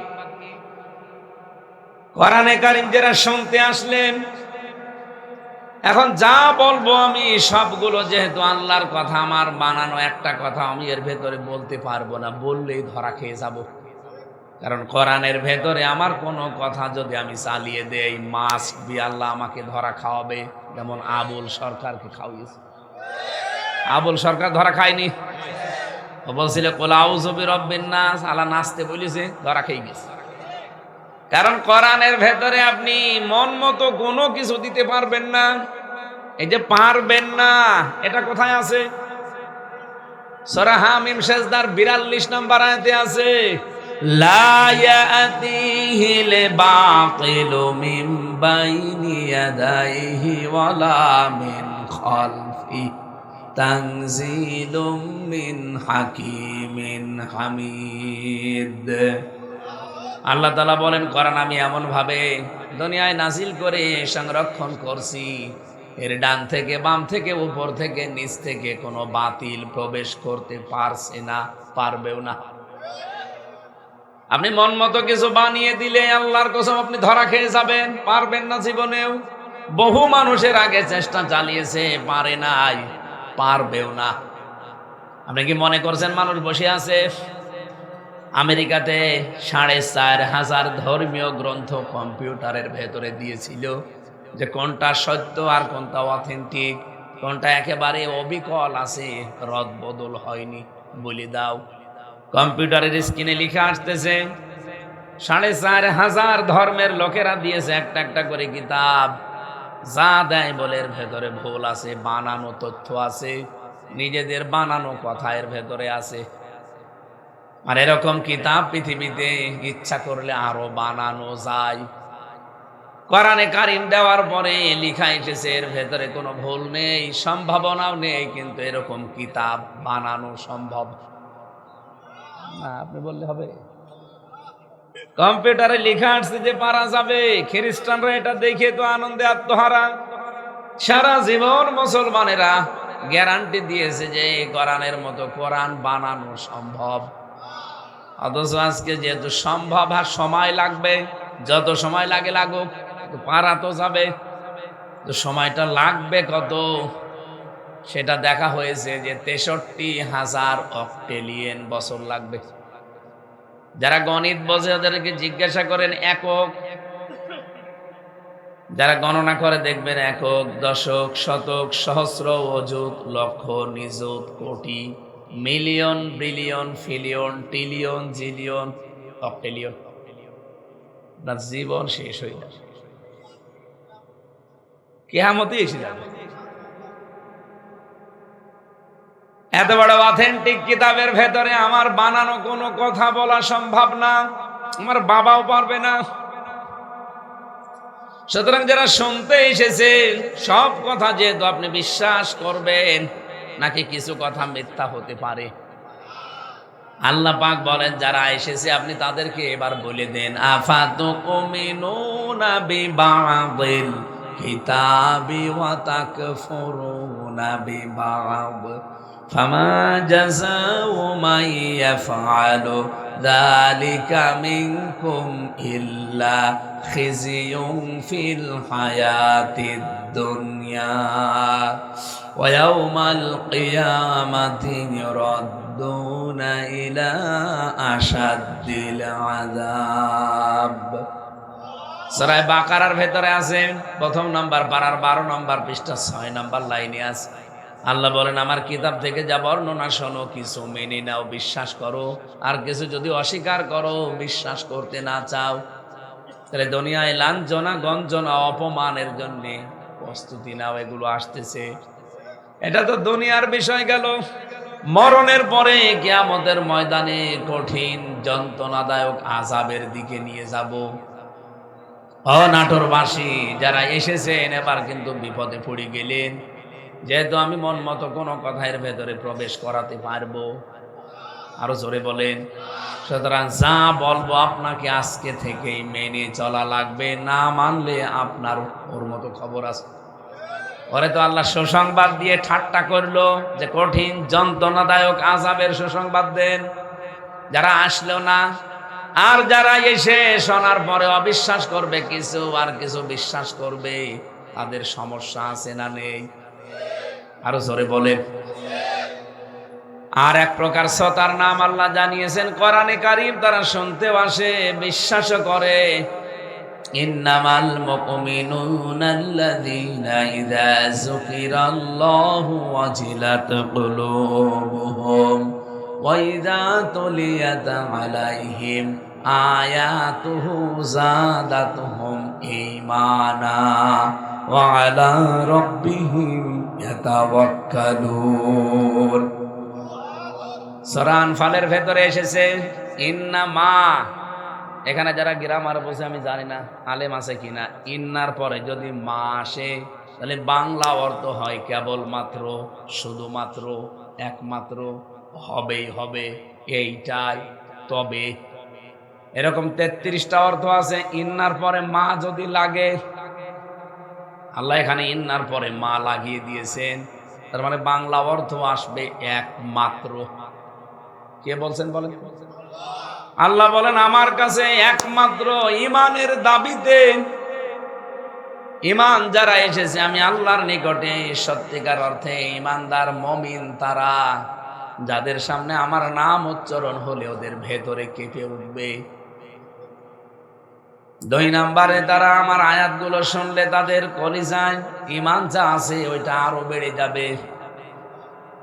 কোরআনে কারীম যারা শুনতে আসলেন, এখন যা বলবো আমি সবগুলো যেহেতু আল্লাহর কথা, আমার বানানো একটা কথা আমি এর ভেতরে বলতে পারবো না, বললেই ধরা খেয়ে যাব। কারণ কোরআনের ভেতরে আমার কোনো কথা যদি আমি চালিয়ে দেই, মাস্ট বি আল্লাহ আমাকে ধরা খাওয়াবে। যেমন আবুল সরকারকে খাওয়িয়েছে। আবুল সরকার ধরা খায়নি, ও বলছিল কুল আউযু বিরাব্বিন নাস, আল্লাহ নাচতে বলেছে, ধরা খেয়ে গেছে। কারণ কোরআনের ভেতরে আপনি মন মতো কোনো কিছু দিতে পারবেন না। এই যে পারবেন না, এটা কোথায় আছে? সূরা হামিম সেজদার 42 নম্বর আয়াতে আছে, লা ইয়াতিহিল বাতিলু মিন বাইনি ইয়াদাইহি ওয়ালা মিন খালফি তানজিলুম মিন হাকিমিন হামিদ। আল্লাহ তাআলা বলেন, কোরআন আমি এমন ভাবে দুনিয়ায় নাজিল করে সংরক্ষণ করছি, এর ডান থেকে বাম থেকে উপর থেকে নিচ থেকে কোনো বাতিল প্রবেশ করতে পারছে না, পারবেও না। আপনি মন মতো কিছু বানিয়ে দিলে আল্লাহর কসম আপনি ধরা খেয়ে যাবেন, পারবেন না জীবনেও। বহু মানুষের আগে চেষ্টা চালিয়েছে, পারে নাই, পারবেও না। আপনি কি মনে করছেন মানুষ বসে আছে? আমেরিকাতে ৪৫০০ ধর্মীয় গ্রন্থ কম্পিউটারের ভেতরে দিয়েছিল, যে কোনটা সত্য আর কোনটা অথেন্টিক, কোনটা একেবারে অবিকল আছে, রদ বদল হয়নি, বলে দাও। কম্পিউটারের স্ক্রিনে লিখে আসতেছে, ৪৫০০ ধর্মের লোকেরা দিয়েছে একটা একটা করে কিতাব, যা দেয় বলে এর ভেতরে ভুল আছে, বানানো তথ্য আছে, নিজেদের বানানো কথা এর ভেতরে আছে। আর এরকম কিতাব পৃথিবীতে ইচ্ছা করলে আরো বানানো যায়। কোরআনে কারীম দেওয়ার পরে লেখা এসেছে এর ভেতরে কোনো ভুল নেই, সম্ভাবনাও নেই, কিন্তু এরকম কিতাব বানানো সম্ভব না। আপনি বললে হবে? কম্পিউটারে লেখা আসছে যে পারা যাবে। খ্রিস্টানরা এটা দেখে তো আনন্দে আত্মহারা। সারা জীবন মুসলমানেরা গ্যারান্টি দিয়েছে যে কোরআনের মতো কোরআন বানানো সম্ভব। অথচ আজকে যেহেতু সম্ভব আর সময় লাগবে, যত সময় লাগে লাগুক, পারা তো যাবে, তো সময়টা লাগবে কত সেটা দেখা হয়েছে যে 63,000 অক্টেলিয়ন বছর লাগবে। যারা গণিত বোঝে ওদেরকে জিজ্ঞাসা করেন একক, যারা গণনা করে দেখবেন একক, দশক, শতক, সহস্র, অযুত, লক্ষ, নিযুত, কোটি, million, billion, pillion, trillion, zillion, অক্টেলিয়ন। আপনার জীবন শেষ হয়ে যাবে, কিয়ামতে এসে যাবে। এত বড় অথেন্টিক কিতাবের ভেতরে আমার বানানো কোনো কথা বলা সম্ভব না, আমার বাবাও পারবে না। সুতরাং যারা শুনতে এসেছেন সব কথা যেহেতু আপনি বিশ্বাস করবেন, নাকি কিছু কথা মিথ্যা হতে পারে। আল্লাহ পাক বলেন যারা এসেছে আপনি তাদেরকে এবার বলে দেন, আফাতুমিনুনা বিবাদিল কিতাবি ওয়া তাকফুরুনা বিবাদ ফামা জাযাউ মান ইয়াফআলু যালিকা মিনকুম ইল্লা খিজিয়ুন ফিল হায়াতিদ দুনিয়া ওয়া ইয়াউমাল কিয়ামাতি ইউরাদ্দুনা ইলা আশাদ্দিল আযাব। সূরা বাকারার ভেতরে আছে প্রথম নাম্বার পারার 12 নম্বর পৃষ্ঠা 6 নম্বর লাইনে আছে। আল্লাহ বলেন আমার কিতাব থেকে যা বর্ণনা শোনো কিছু মেনে নাও, বিশ্বাস করো, আর কিছু যদি অস্বীকার করো, বিশ্বাস করতে না চাও, তাহলে দুনিয়ায় লাঞ্ছনা, গঞ্জনা, অপমানের জন্য প্রস্তুতি নাও, এগুলো আসতেছে। এটা তো দুনিয়ার বিষয় গেল। মরণের পরে কিয়ামতের ময়দানে কঠিন যন্ত্রণাদায়ক আযাবের দিকে নিয়ে যাব। নাটোরবাসী যারা এসেছেন এবার কিন্তু বিপদে পড়ে গেলেন, যেহেতু আমি মন মতো কোনো কথার ভেতরে প্রবেশ করাতে পারবো। আরো জোরে বলেন। সুতরাং যা বলবো আপনাকে আজকে থেকেই মেনে চলা লাগবে, না মানলে আপনার ওর মতো খবর আছে। ওরে তো আল্লাহ সুসংবাদ দিয়ে ঠাট্টা করলো যে কঠিন যন্ত্রণাদায়ক আযাবের সুসংবাদ দেন, যারা আসলো না। আর যারা এসে শোনার পরে অবিশ্বাস করবে কিছু, আর কিছু বিশ্বাস করবে, তাদের সমস্যা আছে না নেই? আরো জোরে বলে। আর এক প্রকার শ্রোতার নাম আল্লাহ জানিয়েছেন কোরআনে কারীম, তারা শুনতেও আসে, বিশ্বাসও করে। ইন্নামাল মুমিনুনা আল্লাযীনা ইযা যুকিরাল্লাহু ওয়াজিলাত কুলুবুহুম ওয়া ইযা তুলিয়াত আলাইহিম আয়াতুহু যাদাতুহুম ঈমানা ওয়া আলা রাব্বিহিম ইয়াতাওয়াক্কালুন। সূরা আনফালের ভেতরে এসেছে ইন্নামা। এখানে যারা গ্রামার বসে আমি জানি না আলেম আছে কিনা, ইন্নার পরে যদি মা আসে তাহলে বাংলা অর্থ হয় কেবলমাত্র, শুধুমাত্র, একমাত্র, হবেই হবে, এইটাই, তবে। এরকম 33টা অর্থ আছে। ইন্নার পরে মা যদি লাগে, আল্লাহ এখানে ইন্নার পরে মা লাগিয়ে দিয়েছেন, তার মানে বাংলা অর্থ আসবে একমাত্র। কে বলছেন বলেন? আল্লাহ বলেন আমার কাছে একমাত্র ঈমানের দাবিতে ঈমান যারা এসেছে আমি আল্লাহর নিকটে সত্যিকার অর্থে ঈমানদার মুমিন তারা, যাদের সামনে আমার নাম উচ্চারণ হলে ওদের ভেতরে কেঁপে উঠবে। 2 নম্বরে তারা আমার আয়াতগুলো শুনলে তাদের কলিজায় ঈমান যা আছে ওইটা আরো বেড়ে যাবে।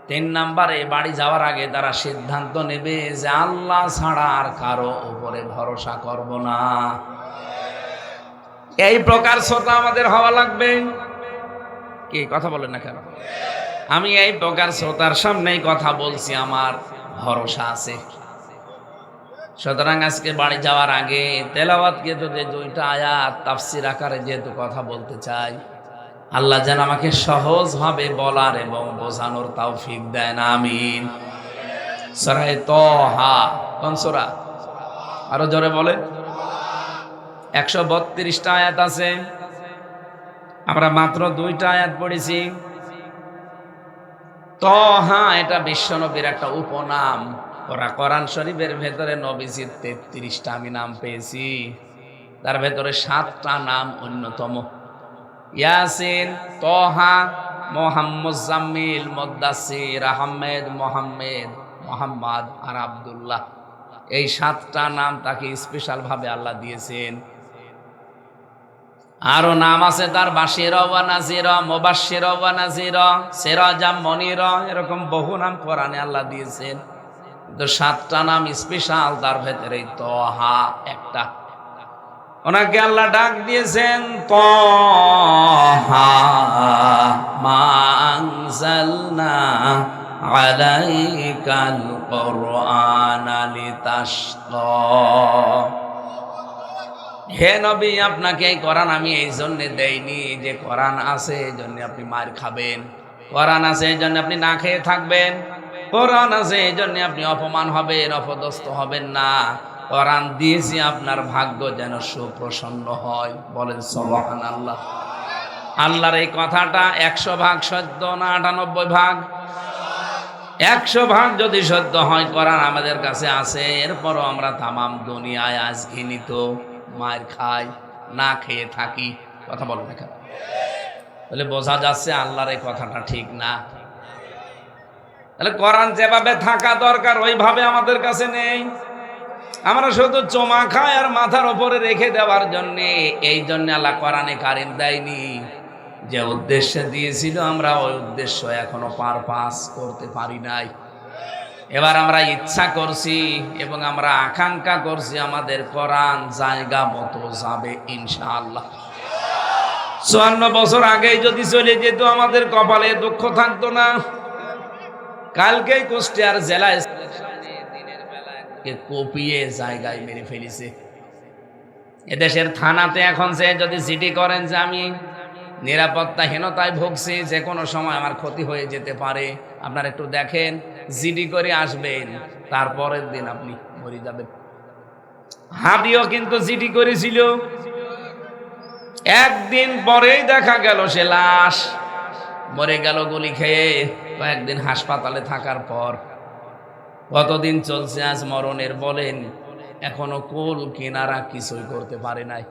3 নম্বরে বাড়ি যাওয়ার আগে তারা সিদ্ধান্ত নেবে যে আল্লাহ ছাড়া আর কারো উপরে ভরসা করব না। এই প্রকার শ্রোতা আমাদের হওয়া লাগবে। কি কথা বলেন না কেন? আমি এই প্রকার শ্রোতার সামনেই কথা বলছি, আমার ভরসা আছে। সুতরাং আজকে বাড়ি যাওয়ার আগে তেলাওয়াতকে যদি 2টা আয়াত তাফসীর আকারে যেহেতু কথা বলতে চাই, আল্লাহ যেন আমাকে সহজভাবে বলার এবং বোঝানোর তৌফিক দেন, আমিন। সূরা তাহা, কোন সূরা? আরো জোরে বলেন। 132টা আয়াত আছে, আমরা মাত্র 2টা আয়াত পড়েছি। তাহা এটা বিশ্বনবীর একটা উপনাম। ওরা কোরআন শরীফের ভেতরে নবীজির 33টা আমি নাম পেয়েছি, তার ভেতরে 7টা নাম অন্যতম। ইয়াসিন, তহা, মোহাম্মদ, জামিল, মুদ্দাসির, আহমেদ, মোহাম্মদ আর আব্দুল্লাহ, এই 7টা নাম তাকে স্পেশাল ভাবে আল্লাহ দিয়েছেন। আরো নাম আছে তার, বাশির ওয়া নাজির, মুবাশশির ওয়া নাজির, সিরাজাম মুনির, এরকম বহু নাম কোরআনে আল্লাহ দিয়েছেন। তো 7টা নাম স্পেশাল, তার ভেতরে তহা একটা। ওনাকে আল্লাহ ডাক দিয়েছেন তহা মা আনজালনা আলাইকাল কুরআনা লিতাশকা। হে নবী, আপনাকে এই কোরআন আমি এই জন্য দেইনি যে কোরআন আছে এই জন্য আপনি মার খাবেন, কোরআন আছে এই জন্য আপনি না খেয়ে থাকবেন, কোরআন আছে এই জন্য আপনি অপমান হবেন, অপদস্থ হবেন না। কোরআন দিয়েছি আপনার ভাগ্য যেন সুপ্রসন্ন হয়। বলেন সুবহানাল্লাহ। আল্লাহর এই কথাটা 100 ভাগ সত্য না 98 ভাগ? 100 ভাগ যদি সত্য হয়, কোরআন আমাদের কাছে আছে, এরপরও আমরা তামাম দুনিয়ায় আজ ঘৃণিত, মায়ের খাই, না খেয়ে থাকি। কথা বলেন না কেন? তাহলে বোঝা যাচ্ছে আল্লাহর এই কথাটা ঠিক না। তাহলে কোরআন যেভাবে থাকা দরকার ওইভাবে আমাদের কাছে নেই। আমরা শুধু চমা খাই আর মাথার উপরে রেখে দেওয়ার জন্য, এই জন্য আল্লাহ কোরআনে কারিম দেয়নি। যে উদ্দেশ্যে দিয়েছিল আমরা ওই উদ্দেশ্য এখনো পাস করতে পারি নাই। এবার আমরা ইচ্ছা করছি এবং আমরা আকাঙ্ক্ষা করছি আমাদের কোরআন জায়গা মতো যাবে ইনশাআল্লাহ। 54 বছর আগেই যদি চলে যেত আমাদের কপালে দুঃখ থাকতো না। কালকেই কুষ্টিয়ার জেলায় দিনের বেলা কপিয়ে জায়গায় মেরে ফেলেছে। এদেশের থানাতে এখন সে যদি জিডি করেন যে আমি নিরাপত্তাহীনতায় ভুগছি, যে কোনো সময় আমার ক্ষতি হয়ে যেতে পারে, আপনারা একটু দেখেন, জিডি করে আসবেন, তারপরের দিন আপনি মরে যাবেন। হাবিও কিন্তু জিডি করেছিল, একদিন পরেই দেখা গেল সে লাশ, মরে গেল গুলি খেয়ে। কয়েকদিন হাসপাতালে থাকার পর কতদিন চলছে আজ মরণের, বলেন? এখনো কুল কিনারা কিছুই করতে পারে নাই।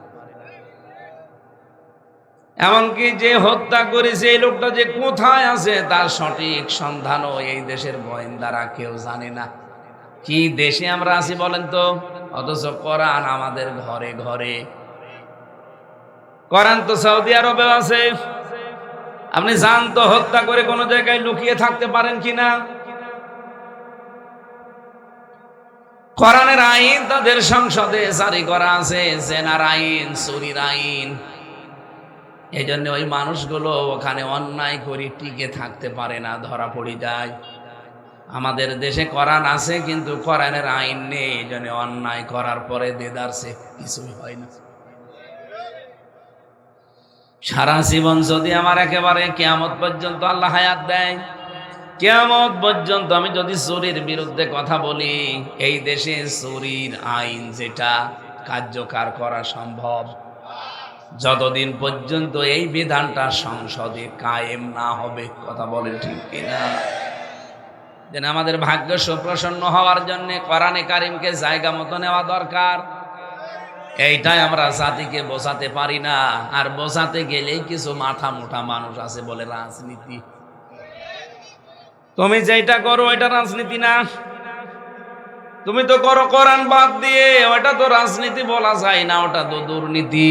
এমনকি যে হত্যা করেছে এই লোকটা যে কোথায় আছে তার সঠিক সন্ধানও এই দেশের গোয়েন্দারা কেউ জানে না। কি দেশে আমরা আছি বলেন তো? অথচ কোরআন আমাদের ঘরে ঘরে। কোরআন তো সৌদি আরবে আছে। আপনি জান তো হত্যা করে কোনো জায়গায় লুকিয়ে থাকতে পারেন কিনা? কোরআনের আইন তাদের সংসদে জারি করা আছে, জেনার আইন, চুরির আইন। এই জন্য ওই মানুষগুলো ওখানে অন্যায় করে টিকে থাকতে পারে না, ধরা পড়ে যায়। আমাদের দেশে কোরআন আছে কিন্তু কোরআনের আইন নেই, এই জন্য অন্যায় করার পরে দেদারসে কিছুই হয় না। সারা জীবন যদি আমার একেবারে কিয়ামত পর্যন্ত আল্লাহ হায়াত দেয়, কিয়ামত পর্যন্ত আমি যদি চুরির বিরুদ্ধে কথা বলি, এই দেশে চুরির আইন যেটা কার্যকর করা সম্ভব, যতদিন পর্যন্ত এই বিধানটা সংসদে কায়েম না হবে। কথা বলেন ঠিক কিনা? যেন আমাদের ভাগ্য সুপ্রসন্ন হওয়ার জন্য কোরআনে কারিমকে জায়গা মতো নেওয়া দরকার। এইটাই আমরা জাতিকে বোঝাতে পারি না। আর বোঝাতে গেলেই কিছু মাথা মোটা মানুষ আছে বলে রাজনীতি। তুমি যেটা করো ওইটা রাজনীতি না, তুমি তো করো কোরআন বাদ দিয়ে, ওটা তো রাজনীতি বলা যায় না, ওটা তো দুর্নীতি।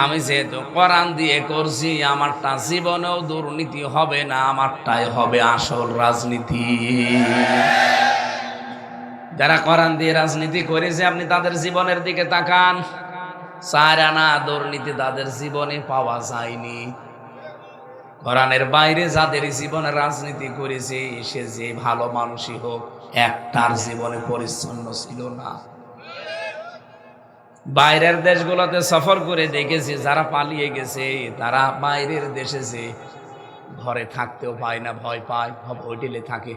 আমি যেহেতু কোরআন দিয়ে করছি, আমারটা জীবনেও দুর্নীতি হবে না, আমারটাই হবে আসল রাজনীতি। যারা কোরআন দিয়ে রাজনীতি করেছে আপনি তাদের জীবনের দিকে তাকান, 4 আনা দুর্নীতি তাদের জীবনে পাওয়া যায়নি। কোরআনের বাইরে যাদের জীবনে রাজনীতি করেছে, সে যে ভালো মানুষই হোক, একটার জীবনে পরিচ্ছন্ন ছিল না। বাইরের দেশগুলোতে সফর করে দেখেছি, যারা পালিয়ে গেছে তারা বাইরের দেশে যে ঘরে থাকতেও পায় না, ভয় পায়, হোটেলে থাকে।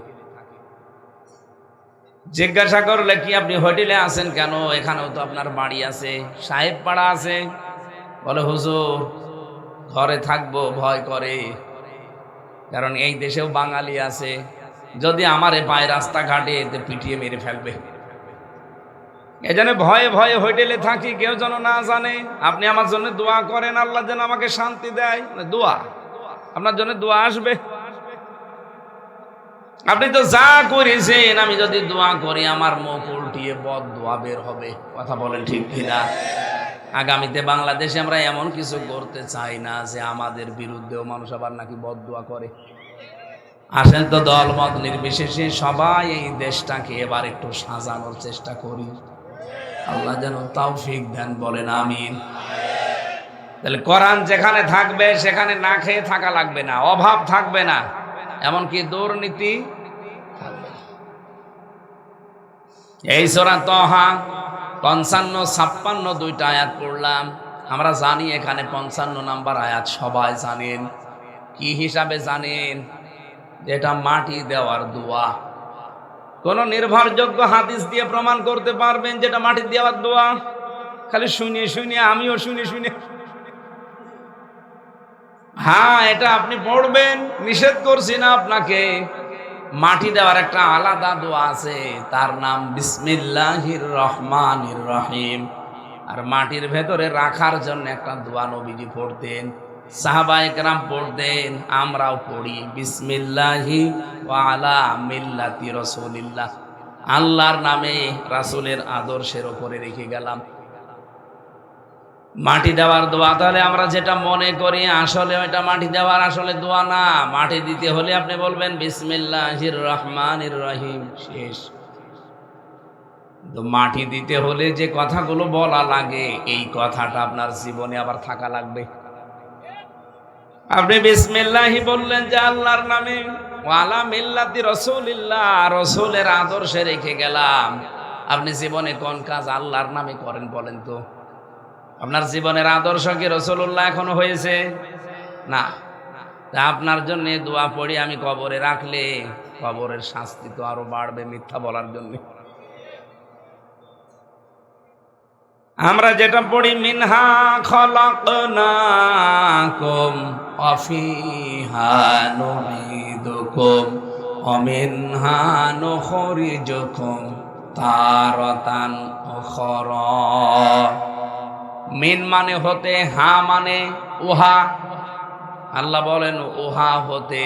জিজ্ঞাসা করলে কি আপনি হোটেলে আছেন কেন? এখানেও তো আপনার বাড়ি আছে, সাহেব পাড়া আছে। বলে হুজুর ঘরে থাকবো ভয় করে, কারণ এই দেশেও বাঙালি আছে, যদি আমার এ পায়ে রাস্তাঘাটে এতে পিটিয়ে মেরে ফেলবে। এজন্য ভয়ে ভয়ে হোটেলে থাকি, কেউ যেন না জানে। আপনি আমার জন্য দোয়া করেন, আল্লাহ যেন আমাকে শান্তি দেয়। দোয়া, আপনার জন্য দোয়া আসবে। আপনি তো যা করেছেন, আমি যদি দোয়া করি আমার মুখ উল্টিয়ে বদ দোয়া বের হবে। কথা বলেন ঠিক কিনা? আগামীতে বাংলাদেশে আমরা এমন কিছু করতে চাই না যে আমাদের বিরুদ্ধেও মানুষ আবার নাকি বদ দোয়া করে। আসেন তো দল মত নির্বিশেষে সবাই এই দেশটাকে এবার একটু সাজানোর চেষ্টা করি। আল্লাহ যেন তৌফিক দেন, বলেন আমিন। তাহলে কোরআন যেখানে থাকবে সেখানে না খেয়ে থাকা লাগবে না, অভাব থাকবে না, এমনকি দুর্নীতি থাকবে না। এই সূরা তাহা 55, 56 দুইটা আয়াত পড়লাম। আমরা জানি এখানে 55 নাম্বার আয়াত সবাই জানেন। কি হিসাবে জানেন? যেটা মাটি দেওয়ার দোয়া। কোন নির্ভরযোগ্য হাদিস দিয়ে প্রমাণ করতে পারবেন যেটা মাটি দেওয়ার দোয়া? খালি শুনে শুনে, আমিও শুনে শুনে। হ্যাঁ, এটা আপনি পড়বেন, নিষেধ করছি না আপনাকে। মাটি দেওয়ার একটা আলাদা দোয়া আছে, তার নাম বিসমিল্লাহির রহমানির রহিম। আর মাটির ভেতরে রাখার জন্য একটা দোয়া নবীজি পড়তেন, সাহাবায়ে কেরাম পড়তেন, আমরাও পড়ি। বিসমিল্লাহি ওয়া আলা মিল্লাতি রাসূলিল্লাহ। আল্লাহর নামে, রাসূলের আদর্শের উপরে রেখে গেলাম। মাটি দেওয়ার দোয়া। তাহলে আমরা যেটা মনে করি আসলে ওইটা মাটি দেওয়ার আসলে দোয়া না। মাটি দিতে হলে আপনি বলবেন বিসমিল্লাহির রহমানির রহিম, শেষ। তো মাটি দিতে হলে যে কথাগুলো বলা লাগে, এই কথাটা আপনার জীবনে আবার থাকা লাগবে। আপনি বিসমিল্লাহি বললেন যে আল্লাহর নামে, ওয়ালা মিল্লাতি রাসূলিল্লাহ, রাসূলের আদর্শে রেখে গেলাম। আপনি জীবনে কোন কাজ আল্লাহর নামে করেন বলেন তো? আপনার জীবনের আদর্শ কি রাসূলুল্লাহ এখনো হয়েছে? না। আপনার জন্য দোয়া পড়ি আমি কবরে রাখলে কবরের শাস্তি তো আরো বাড়বে মিথ্যা বলার জন্য। আমরা যেটা পড়ি মিনহা খলাকনাকুম ওয়া ফিহা নুঈদুকুম ওয়া মিনহা নুখরিজুকুম তারাতান উখরা। মিন মানে হতে, হা মানে উহা। আল্লাহ বলেন উহা হতে,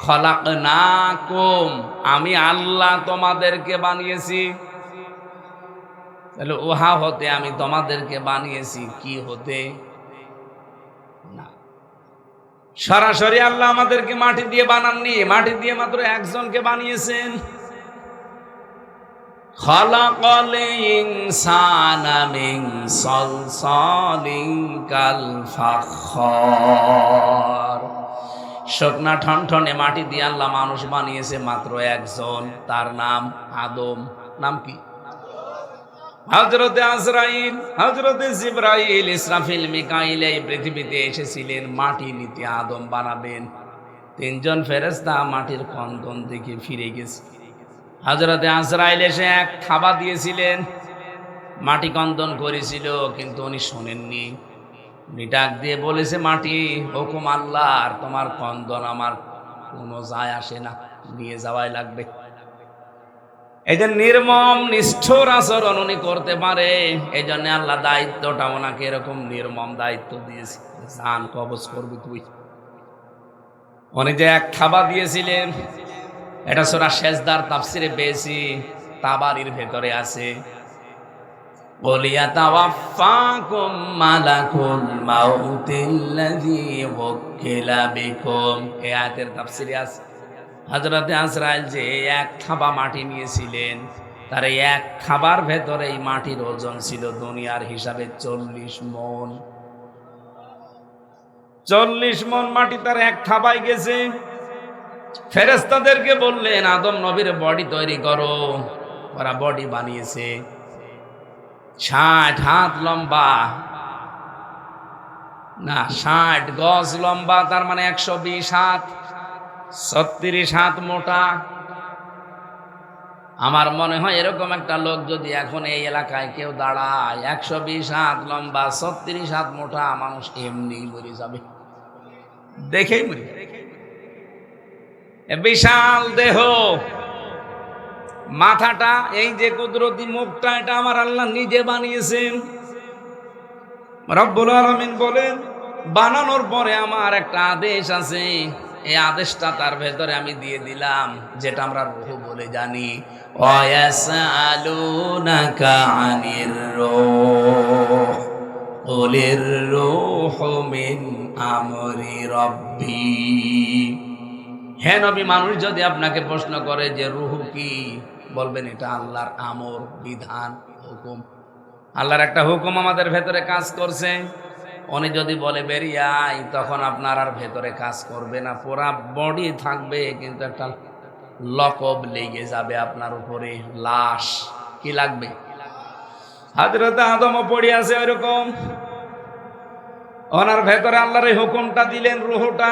খলাকনাকুম, আমি আল্লাহ তোমাদেরকে বানিয়েছি। তাহলে উহা হতে আমি তোমাদেরকে বানিয়েছি, কি হতে না। সরাসরি আল্লাহ আমাদেরকে মাটি দিয়ে বানাননি, মাটি দিয়ে মাত্র একজনকে বানিয়েছেন। খালাকাল ইনসানা মিন সালসালিন কাল ফাখখার। শুকনা ঠনঠনে মাটি দিয়ে আল্লাহ মানুষ বানিয়েছে মাত্র একজন, তার নাম আদম। নাম কি? হযরতে আজরাইল, হযরতে জিবরাইল, ইসরাফিল, মিকাইল এই পৃথিবীতে এসেছিলেন মাটি নিতে, আদম বানাবেন। তিনজন ফেরেশতা মাটির কন্দন দেখে ফিরে গেছে। হযরতে আজরাইল এসে এক থাবা দিয়েছিলেন, মাটি কন্দন করেছিল, কিন্তু উনি শোনেননি। উনি ডাক দিয়ে বলেছে, মাটি হুকুম আল্লাহর, তোমার কন্দন আমার কোনো যায় আসে না, নিয়ে যাওয়াই লাগবে। এই যে নির্মম নিষ্ঠুর আচরণ উনি করতে পারে, এই জন্য আল্লাহ দায়িত্বটা ওনাকে এরকম নির্মম দায়িত্ব দিয়েছে, জান কবজ করবি তুই। উনি যে এক থাবা দিয়েছিলেন, এটা সূরা সেজদার তাফসিরে পেয়েছি, তাবারির ভেতরে আছে। ওয়ালিয়াতাওয়াফাকুম মালাকুল মাউতিল্লাযী ওয়াক্কিলা বিকুম, এই আয়াতের তাফসিরে আছে। হযরতে আজরাইল যে এক থাবা মাটি নিয়েছিলেন, তার এই এক থাবার ভেতরে এই মাটির ওজন ছিল দুনিয়ার হিসাবে 40 মণ। 40 মণ মাটি তার এক থাবায় গেছে। ফেরেশতাদেরকে বললেন, আদম নবীর বডি তৈরি করো। ওরা বডি বানিয়েছে। 60 হাত লম্বা, না 60 গজ লম্বা, তার মানে 120 হাত, 36 হাত মোটা। আমার মনে হয় এরকম একটা লোক যদি এখন এই এলাকায় কেউ দাঁড়ায়, 120 হাত লম্বা, 36 হাত মোটা মানুষ, এমনি মরে যাবে, দেখেই মরে যাবে। বিশাল দেহ, মাথাটা, এই যে কুদরতি মুখটা, এটা আমার আল্লাহ নিজে বানিয়েছেন। রব্বুল আলামিন বলেন, বানানোর পরে আমার একটা আদেশ আছে, এই আদেশটা তার ভেতরে আমি দিয়ে দিলাম, যেটা আমরা রূহ বলে জানি। ওয়ায়াসআলুনাকা আনির রূহ কুলির রূহু মিন আমরি রাব্বি। হে নবী, মানুষ যদি আপনাকে প্রশ্ন করে যে রূহ কি, বলবেন এটা আল্লাহর আমর, বিধান, হুকুম। আল্লাহর একটা হুকুম আমাদের ভেতরে কাজ করছে। উনি যদি বলে বেরিয়ে আয়, তখন আপনার আর ভেতরে কাজ করবে না, পুরা বডি থাকবে, কিন্তু একটা লকব লেগে যাবে আপনার উপরে, লাশ। কি লাগবে? হযরত আদমও পড়ে আছে ওইরকম, ওনার ভেতরে আল্লাহর এই হুকুমটা দিলেন, রূহটা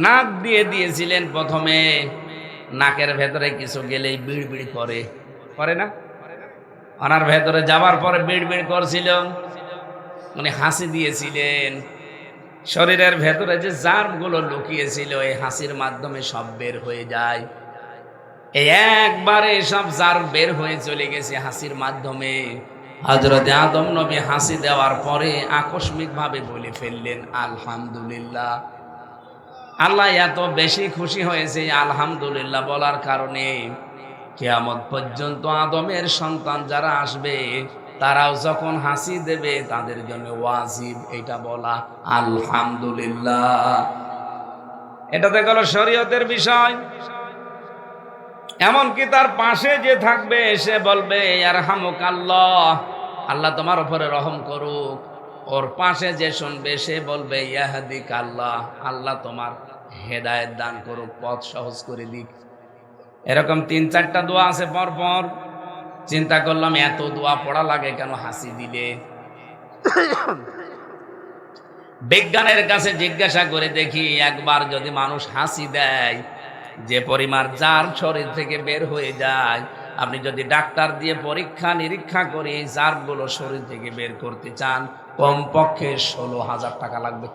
নাক দিয়ে দিয়েছিলেন প্রথমে। নাকের ভেতরে কিছু গেলেই বিড়বিড় করে না? ওনার ভেতরে যাবার পরে বিড়বিড় করছিল, উনি হাসি দিয়েছিলেন। শরীরের ভেতরে যে জার্মগুলো লুকিয়েছিল, এই হাসির মাধ্যমে সব বের হয়ে যায়। এই একবারে সব জার্ম বের হয়ে চলে গেছে হাসির মাধ্যমে। হযরত আদম নবী হাসি দেওয়ার পরে আকস্মিকভাবে বলে ফেললেন আলহামদুলিল্লাহ। আল্লাহ এত বেশি খুশি হয়েছে আলহামদুলিল্লাহ বলার কারণে, কিয়ামত পর্যন্ত আদমের সন্তান যারা আসবে, তারাও যখন হাসি দেবে, তাদের জন্য ওয়াজিব এটা বলা আলহামদুলিল্লাহ। এটাতে গেল শরীয়তের বিষয়। এমনকি তার পাশে যে থাকবে, সে বলবে ইয়ারহামুকাল্লাহ, আল্লাহ তোমার উপরে রহম করুক। ওর পাশে যে শুনবে, সে বলবে ইয়াহদিকাল্লাহ, আল্লাহ তোমার হেদায়েত দান করুক, পথ সহজ করে দিক। এরকম 3-4টা দোয়া আছে পরপর। চিন্তা করলাম এত দোয়া পড়া লাগে কেন হাসি দিলে? বিজ্ঞানের কাছে জিজ্ঞাসা করে দেখি, একবার যদি মানুষ হাসি দেয়, যে পরিমাণ জার্ম শরীর থেকে বের হয়ে যায়, আপনি যদি ডাক্তার দিয়ে পরীক্ষা নিরীক্ষা করে এই জার্মগুলো শরীর থেকে বের করতে চান, কমপক্ষে 16,000 টাকা লাগবে।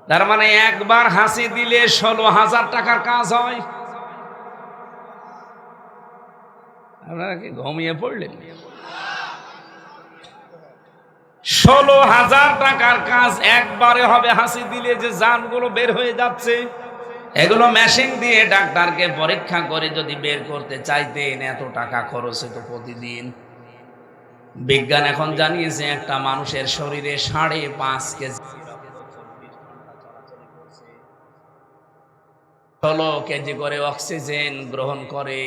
তার মানে একবার হাসি দিলে 16,000 টাকার কাজ হয়। আপনারা কি ঘুমিয়ে পড়লেন? 16,000 টাকার কাজ একবারে হবে হাসি দিলে, যে জার্মগুলো বের হয়ে যাচ্ছে। এগুলো মেশিন দিয়ে ডাক্তারকে পরীক্ষা করে যদি বের করতে চাইতেন, এত টাকা খরচ হতো প্রতিদিন। বিজ্ঞান এখন জানিয়েছে একটা মানুষের শরীরে 5.5 কেজি, 16 কেজি করে অক্সিজেন গ্রহণ করে।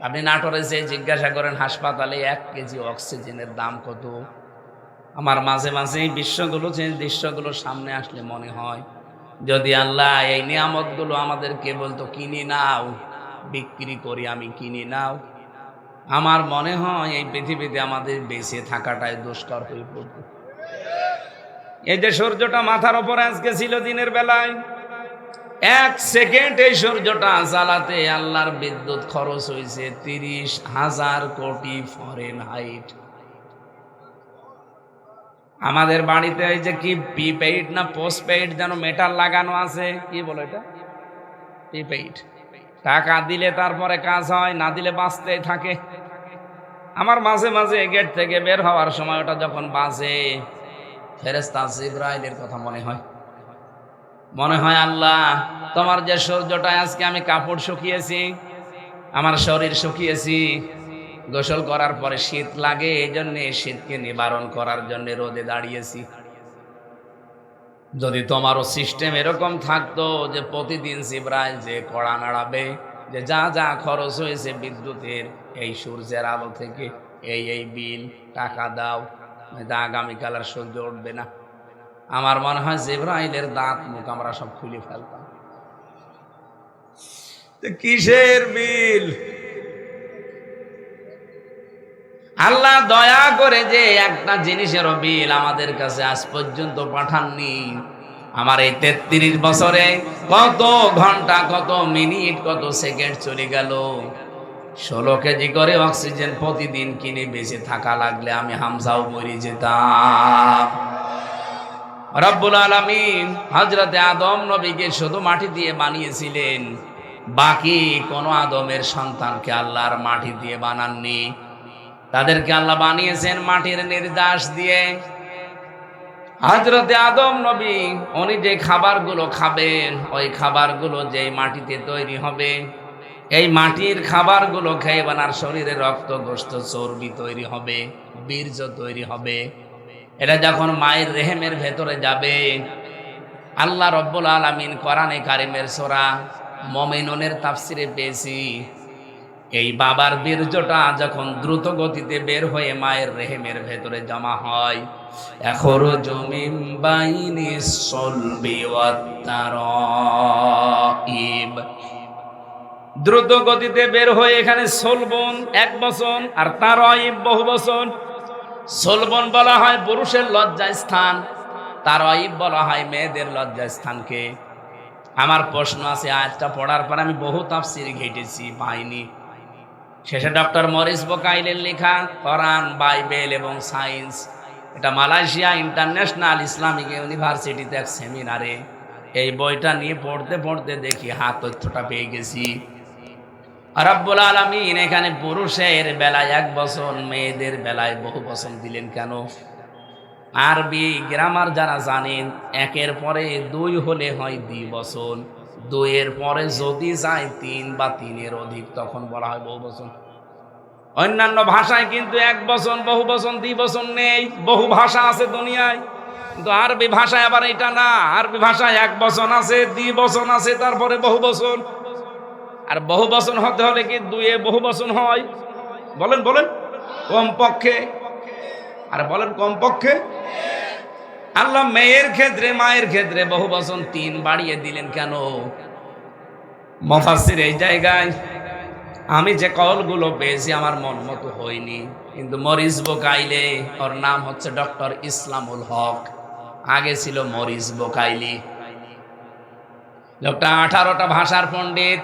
আপনি নাটোরে যে জিজ্ঞাসা করেন হাসপাতালে 1 কেজি অক্সিজেনের দাম কত। আমার মাঝে মাঝে এই দৃশ্যগুলো সামনে আসলে মনে হয়, যদি আল্লাহ এই নিয়ামতগুলো আমাদেরকে বলতো কিনে নাও, বিক্রি করি আমি, কিনে নাও, আমার মনে হয় এই পৃথিবীতে আমাদের বেঁচে থাকাটাই দুষ্কর হয়ে পড়ত। এই যে সূর্যটা মাথার উপর আজকে ছিল দিনের বেলায়, 1 সেকেন্ড এই সূর্যটা জ্বালাতে আল্লাহর বিদ্যুৎ খরচ হয়েছে 30,000 কোটি ফরেনহাইট। আমাদের বাড়িতে এই যে কি প্রিপেইড না পোস্টপেইড যেন মেটাল লাগানো আছে, কি বলো এটা? প্রিপেইড। টাকা দিলে তারপরে কাজ হয়, না দিলে বাঁচতেই থাকে। আমার মাঝে মাঝে গেট থেকে বের হওয়ার সময় ওটা যখন বাজে, ফেরেশতা জিবরাইলের কথা মনে হয় আল্লাহ তোমার যে সূর্যটায় আজকে আমি কাপড় শুকিয়েছি, আমার শরীর শুকিয়েছি, গোসল করার পরে শীত লাগে, এই জন্য শীতকে নিবারণ করার জন্য রোদে দাঁড়িয়েছি। যদি তোমারও সিস্টেম এরকম থাকতো যে প্রতিদিন জিবরাইল যে কড়া নাড়াবে, যে যা যা খরচ হয়েছে বিদ্যুতের এই সূর্যের আলো থেকে, এই বিল টাকা দাও, আগামীকাল আর সূর্য উঠবে না, আমার মনে হয় জিবরাইলের দাঁত মুখ আমরা সব খুলে ফেলতাম। কিসের বিল? আল্লাহ দয়া করে যে একটা জিনিসেরও বিল আমাদের কাছে আজ পর্যন্ত পাঠাননি। আমার এই 33 বছরে কত ঘন্টা, কত মিনিট, কত সেকেন্ড চলে গেল। 16 কেজি করে অক্সিজেন প্রতিদিন কিনে বেঁচে থাকা লাগলে আমি হামজাও মরে যেতাম। রব্বুল আলামিন হযরতে আদম নবীকে শুধু মাটি দিয়ে বানিয়েছিলেন, বাকি কোন আদমের সন্তানকে আল্লাহর মাটি দিয়ে বানাননি। তাদেরকে আল্লাহ বানিয়েছেন মাটির নির্যাস দিয়ে। হযরতে আদম নবী উনি যে খাবারগুলো খাবেন, ওই খাবারগুলো যে মাটিতে তৈরি হবে, এই মাটির খাবারগুলো খেয়ে বানার শরীরে রক্ত গোশত চর্বি তৈরি হবে, বীর্য তৈরি হবে। এটা যখন মায়ের রেহেমের ভেতরে যাবে, আল্লাহ রব্বুল আলামিন কোরআনে কারিমের সূরা মুমিনুনের তাফসিরে পেয়েছি, এই বাবার বীর্যটা যখন দ্রুত গতিতে বের হয়ে মায়ের রেহেমের ভেতরে জমা হয়, এখরুজু মিন বাইনিস সলবি ওয়াত তারাইব, দ্রুত গতিতে বের হয়ে এখানে সলবন এক বচন আর তারাইব বহু বচন। সলবন বলা হয় পুরুষের লজ্জাস্থান, তারাইব বলা হয় মেয়েদের লজ্জাস্থানকে। আমার প্রশ্ন আছে, আয়াতটা পড়ার পর আমি বহু তাফসীর ঘেটেছি, পাইনি। শেষে ডক্টর মরিস বোকাইলের লেখা কোরআন, বাইবেল এবং সায়েন্স, এটা মালয়েশিয়া ইন্টারন্যাশনাল ইসলামিক ইউনিভার্সিটিতে এক সেমিনারে এই বইটা নিয়ে পড়তে পড়তে দেখি তথ্যটা পেয়ে গেছি। রব্বুল আলামিন এখানে পুরুষের বেলায় এক বচন, মেয়েদের বেলায় বহু বচন দিলেন কেন? আরবি গ্রামার যারা জানেন, একের পরে দুই হলে হয় দ্বিবচন, দুইয়ের পরে যদি যায় তিন বা তিনের অধিক তখন বলা হয় বহু বচন। অন্যান্য ভাষায় কিন্তু এক বচন, বহু বচন, দ্বিবচন নেই। বহু ভাষা আছে দুনিয়ায়, কিন্তু আরবি ভাষায় আবার এটা না। আরবি ভাষায় এক বচন আছে, দ্বিবচন আছে, তারপরে বহু বচন। আর বহু বচন হতে হলে কি দুয়ে বহু বচন হয়? বলেন বলেন, কমপক্ষে। আর বলেন কমপক্ষে। আল্লাহ মেয়ের ক্ষেত্রে, মায়ের ক্ষেত্রে বহু বচন তিন বাড়িয়ে দিলেন কেন? মুফাসসির এই জায়গায় আমি যে কওলগুলো পেয়েছি আমার মন মতো হয়নি, কিন্তু মরিস বোকাইলে, ওর নাম হচ্ছে ডক্টর ইসলামুল হক, আগে ছিল মরিস বোকাইলি। লোকটা 18টা ভাষার পণ্ডিত।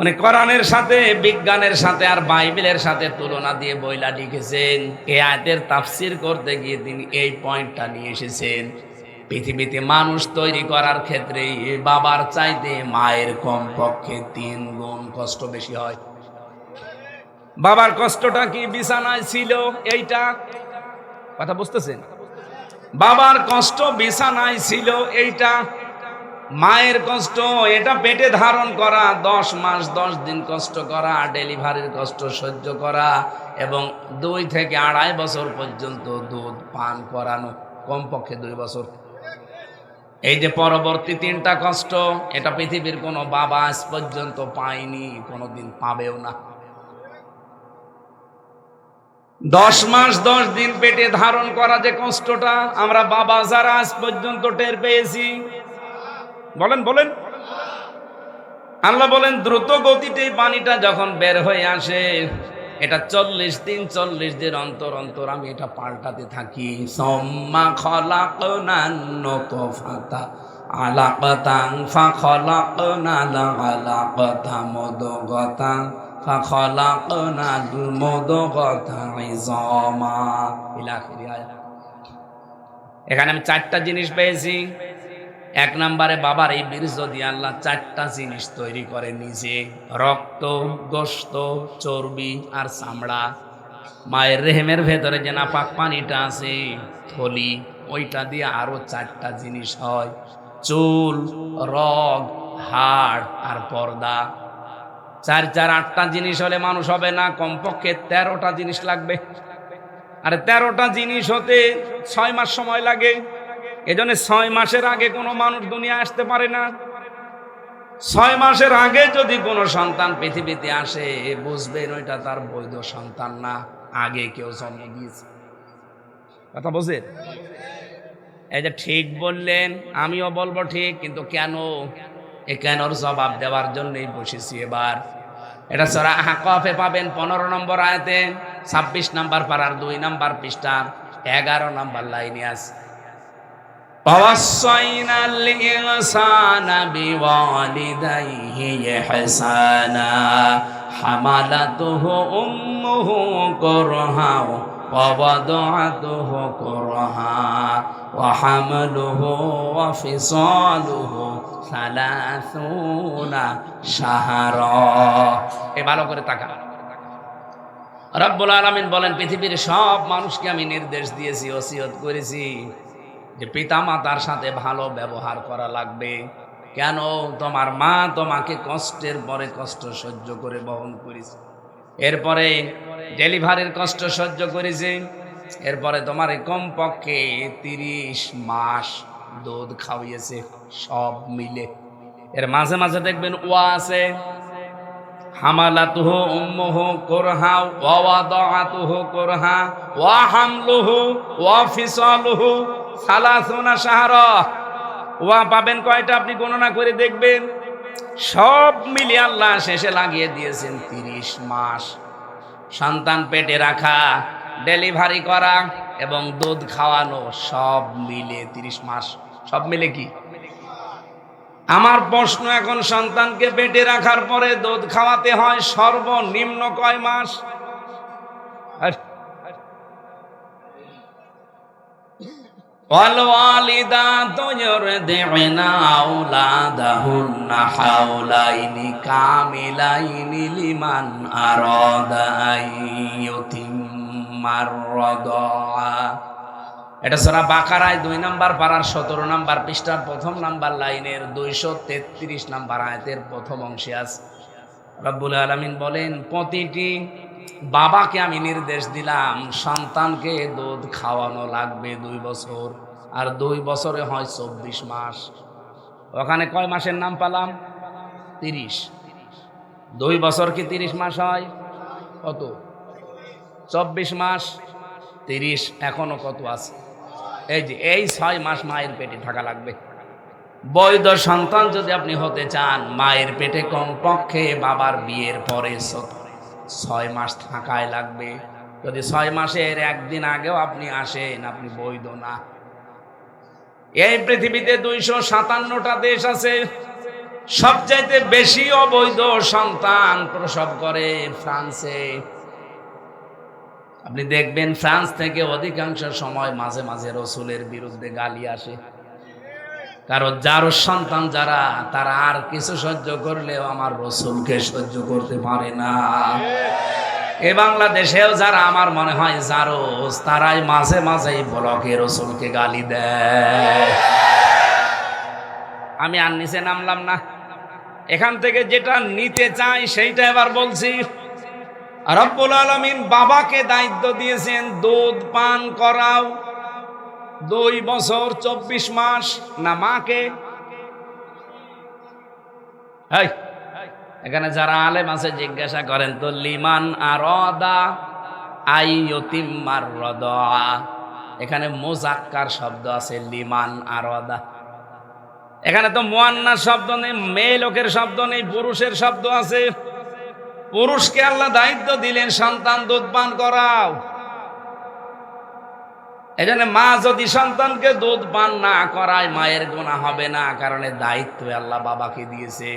উনি কোরআনের সাথে, বিজ্ঞানের সাথে আর বাইবেলের সাথে তুলনা দিয়ে বইলা লিখেছেন। এই আয়াতের তাফসীর করতে গিয়ে তিনি এই পয়েন্টটা নিয়ে এসেছেন, পৃথিবীতে মানুষ তৈরি করার ক্ষেত্রে বাবার চাইতে মায়ের কমপক্ষে 3 গুণ কষ্ট বেশি হয়। বাবার কষ্টটা কি? বিছানায় ছিল, এইটা কথা বুঝতেছেন? বাবার কষ্ট বিছানায় ছিল এইটা। মায়ের কষ্ট এটা পেটে ধারণ করা, 10 মাস 10 দিন কষ্ট করা, ডেলিভারির কষ্ট সহ্য করা, এবং 2 থেকে 2.5 বছর পর্যন্ত দুধ পান করানো, কমপক্ষে 2 বছর। এই যে পরবর্তী 3টা কষ্ট, এটা পৃথিবীর কোনো বাবা আজ পর্যন্ত পায়নি, কোনোদিন পাবেও না। 10 মাস 10 দিন পেটে ধারণ করা যে কষ্টটা আমরা বাবা যারা আজ পর্যন্ত টের পেয়েছি, বলেন বলেন। আল্লাহ বলেন দ্রুত গতিতে পানিটা যখন বের হয়ে আসে, এটা 40 দিন 40 দিন অন্তর অন্তর আমি এটা পাল্টাতে থাকি। সুম্মা খলাকনান নুতফাতা আলাকাতান ফাখলাকনাল আলাকাতা মুদগাতান ফাখলাকনাল মুদগাতা ইযামা ইলা আখির আয়াত। এখানে আমি 4টা জিনিস পেয়েছি। 1 নম্বরে বাবার এই বীর্য দিয়ে আল্লাহ 4টা জিনিস তৈরি করে নিজে, রক্ত, গোশত, চর্বি আর চামড়া। মায়ের রেহেমের ভেতরে যে নাপাক পানিটা আছে, থলি, ওইটা দিয়ে আরো 4টা জিনিস হয়, চুল, রগ, হাড় আর পর্দা। 4 4 8টা জিনিস হলে মানুষ হবে না, কমপক্ষে 13টা জিনিস লাগবে। আর 13টা জিনিস হতে 6 মাস সময় লাগে। এজন্য 6 মাসের আগে কোনো মানুষ দুনিয়া আসতে পারে না। 6 মাসের আগে যদি কোনো সন্তান পৃথিবীতে আসে, বুঝবেন ওইটা তার বৈধ সন্তান না, আগে কেউ জন্ম দিয়েছে। কথা বুঝেন? এই যে ঠিক বললেন, আমিও বলবো ঠিক, কিন্তু কেন? এ কেনর জবাব দেওয়ার জন্যই বসেছি এবার। এটা সূরা আহকাফে পাবেন 15 নম্বর আয়াতে, 26 নম্বর পারার 2 নম্বর পৃষ্ঠার 11 নম্বর লাইনে আছে। وَوَصَّيْنَا الْإِنسَانَ بِوَالِدَيْهِ إِحْسَانًا حَمَلَتْهُ أُمُّهُ كُرْهًا ووضعته كرها وحمله وفصاله 30 شهرا। এ ভালো করে তাকা। রব্বুল আলামিন বলেন, পৃথিবীর সব মানুষকে আমি নির্দেশ দিয়েছি, ওসিয়ত করেছি যে পিতামাতার সাথে ভালো ব্যবহার করা লাগবে। কেন? তোমার মা তোমাকে কষ্টের পরে কষ্ট সহ্য করে বহন করেছে, এরপরে ডেলিভারির কষ্ট সহ্য করেছে, এরপরে তোমার কমপক্ষে 30 মাস দুধ খাওয়িয়েছে সব মিলে। এর মাঝে মাঝে দেখবেন ওয়া আছে, হামালাতুহু উম্মুহু কুরহা ওয়া ওয়াদাআতুহু কুরহা ওয়া হামলুহু ওয়া ফিসালুহু 30 শাহরা। ওয়া পাবেন কয়টা আপনি গণনা করে দেখবেন, সব মিলিয়ে আল্লাহ শেষে লাগিয়ে দিয়েছেন 30 মাস। সন্তান পেটে রাখা, ডেলিভারি করা এবং দুধ খাওয়ানো সব মিলে 30 মাস। সব মিলে কি? আমার প্রশ্ন এখন, সন্তানকে পেটে রাখার পরে দুধ খাওয়াতে হয় সর্বনিম্ন কয় মাস? ওয়ালওয়ালিদাতু ইউরদি'না আওলাদাহুন্না হাওলাইনি কামিলাইনি লিমান আরাদা আইয়ুতিম্মার রাদা। এটা সূরা বাকারায় 2 নম্বর পারার 17 নম্বর পৃষ্ঠার প্রথম নম্বর লাইনের 233 নম্বর আয়াতের প্রথম অংশে আছে। রব্বুল আলামিন বলেন, প্রতিটি বাবাকে আমি নির্দেশ দিলাম সন্তানকে দুধ খাওয়ানো লাগবে 2 বছর, আর 2 বছরে হয় 24 মাস। ওখানে কয় মাসের নাম পেলাম? 30। 2 বছর কি 30 মাস হয়? কত? 24 মাস। 30 এখনো কত আছে? এই যে এই 6 মাস মায়ের পেটে থাকা লাগবে। বৈধ সন্তান যদি আপনি হতে চান, মায়ের পেটে কমপক্ষে বাবার বিয়ের পরে 6 মাস থাকাই লাগবে। যদি 6 মাসের একদিন আগেও আপনি আসেন, আপনি বৈধ না। এই পৃথিবীতে 257টা দেশ আছে, সবচাইতে বেশি অবৈধ সন্তান প্রসব করে ফ্রান্সে। আপনি দেখবেন ফ্রান্স থেকে অধিকাংশ সময় মাঝে মাঝে রসুলের বিরুদ্ধে গালি আসে, কারণ যার সন্তান যারা, তারা আর কিছু সহ্য করলেও আমার রসুলকে সহ্য করতে পারে না। এ বাংলাদেশেও যারা আমার মনে হয় জারোজ, তারাই মাঝে মাঝেই ব্লকে রসুলকে গালি দেয়। আমি আর নিচে নামলাম না, এখান থেকে যেটা নিতে চাই সেইটা এবার বলছি। রব্বুল আলামিন বাবাকে দায়িত্ব দিয়েছেন দুধ পান করাও 2 বছর 24 মাস, না মাকে? এখানে যারা আলেম আছে জিজ্ঞাসা করেন তো, লিমান আরাদা আইয়ুতিম্মার রাদা, এখানে মুযাক্কার শব্দ আছে লিমান আরাদা। এখানে তো মুয়ান্নাস শব্দ নেই, মেয়ে লোকের শব্দ নেই, পুরুষের শব্দ আছে। পুরুষকে আল্লাহ দায়িত্ব দিলেন সন্তান দুধ পান করাও। এজন্য মা যদি সন্তানকে দুধ পান না করায়, মায়ের গুনাহ হবে না, কারণ দায়িত্ব আল্লাহ বাবাকে দিয়েছে।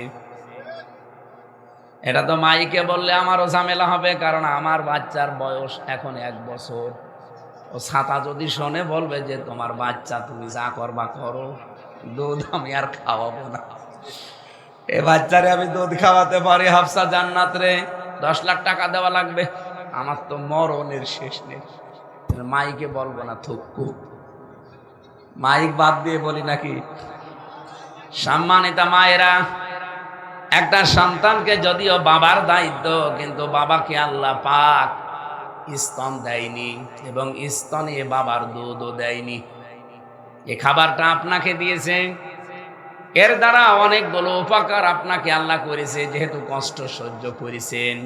এটা তো মাইকে বললে আমারও ঝামেলা হবে, কারণ আমার বাচ্চার বয়স এখন 1 বছর। ও ছাতা যদি শোনে বলবে যে তোমার বাচ্চা, তুমি যা করবা করো, দুধ আমি আর খাওয়াবো না। এ বাচ্চারে আমি দুধ খাওয়াতে পারি, হাফসা জান্নাত রে 10 লাখ টাকা দেওয়া লাগবে, আমার তো মরণের শেষ নেই। মাইকে বলবো না, থুক্কু মাইক বাদ দিয়ে বলি নাকি? সম্মানিতা মায়েরা, একটা সন্তানকে যদিও বাবার দায়িত্ব, কিন্তু বাবাকে আল্লাহ পাক স্তন দেয়নি, এবং স্তনে বাবার দুধও দেয়নি। এই খাবারটা আপনাকে দিয়েছে, এর দ্বারা অনেকগুলো উপকার আপনাকে আল্লাহ করেছে, যেহেতু কষ্ট সহ্য করেছেন।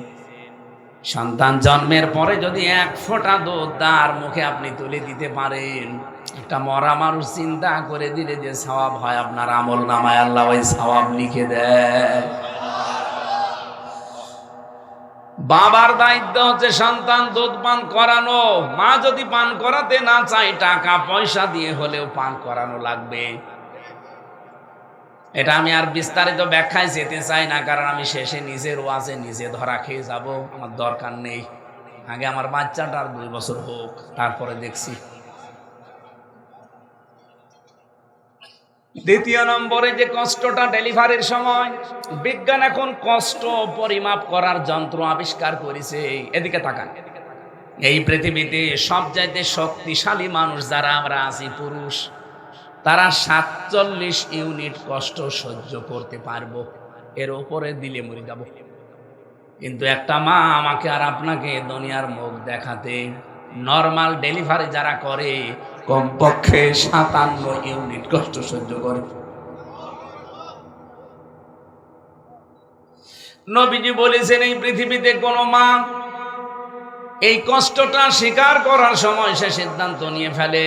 সন্তান জন্মের পরে যদি 1 ফোঁটা দুধ তার মুখে আপনি তুলে দিতে পারেন, একটা মরা মানুষ চিন্তা করে দিলে যে সওয়াব হয়, আপনার আমল নামায় আল্লাহ ওই সওয়াব লিখে দেয়। বাবার দায়িত্ব হচ্ছে সন্তান দুধ পান করানো। মা যদি পান করাতে না চায়, টাকা পয়সা দিয়ে হলেও পান করানো লাগবে। এটা আমি আর বিস্তারিত ব্যাখ্যায় যেতে চাই না, কারণ আমি শেষে নিজের ওয়াজে নিজে ধরা খেয়ে যাব, আমার দরকার নেই। আগে আমার বাচ্চাটার 2 বছর হোক, তারপরে দেখছি। দ্বিতীয় নম্বরে যে কষ্টটা ডেলিভারির সময়, বিজ্ঞান এখন কষ্ট পরিমাপ করার যন্ত্র আবিষ্কার করেছে। এদিকে তাকান, এই পৃথিবীতে সবচাইতে শক্তিশালী মানুষ যারা আমরা আছি পুরুষ, তারা 47 ইউনিট কষ্ট সহ্য করতে পারবো, এর উপরে দিলে মরে যাব। কিন্তু একটা মা আমাকে আর আপনাকে দুনিয়ার মুখ দেখাতে নরমাল ডেলিভারি যারা করে কমপক্ষে 57 ইউনিট কষ্ট সহ্য করে। নবীজি বলেছেন এই পৃথিবীতে কোনো মা এই কষ্টটা স্বীকার করার সময় সে সিদ্ধান্ত নিয়ে ফেলে,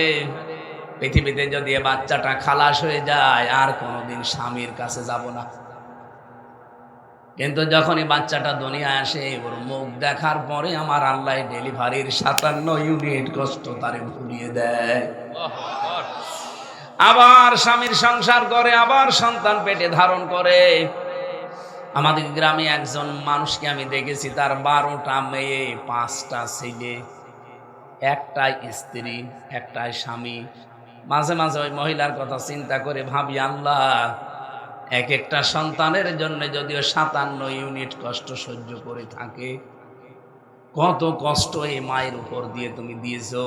পৃথিবীতে যদি বাচ্চাটা খালাস হয়ে যায় আর কোনোদিন স্বামীর কাছে যাব না। কিন্তু যখনই বাচ্চাটা দুনিয়ায় আসে, ওর মুখ দেখার পরে আমার আল্লাহ ডেলিভারির 57 ইউনিট কষ্ট তারে ভুলিয়ে দেয়। আবার স্বামীর সংসার করে, আবার সন্তান পেটে ধারণ করে। আমাদের গ্রামে একজন মানুষকে আমি দেখেছি, তার 12টা মেয়ে, 5টা ছেলে, একটাই স্ত্রী, একটাই স্বামী। মাঝে মাঝে ওই মহিলার কথা চিন্তা করে ভাবি, আল্লাহ এক একটা সন্তানের জন্য যদিও 57 ইউনিট কষ্ট সহ্য করে থাকে, কত কষ্ট এই মায়ের উপর দিয়ে তুমি দিয়েছো।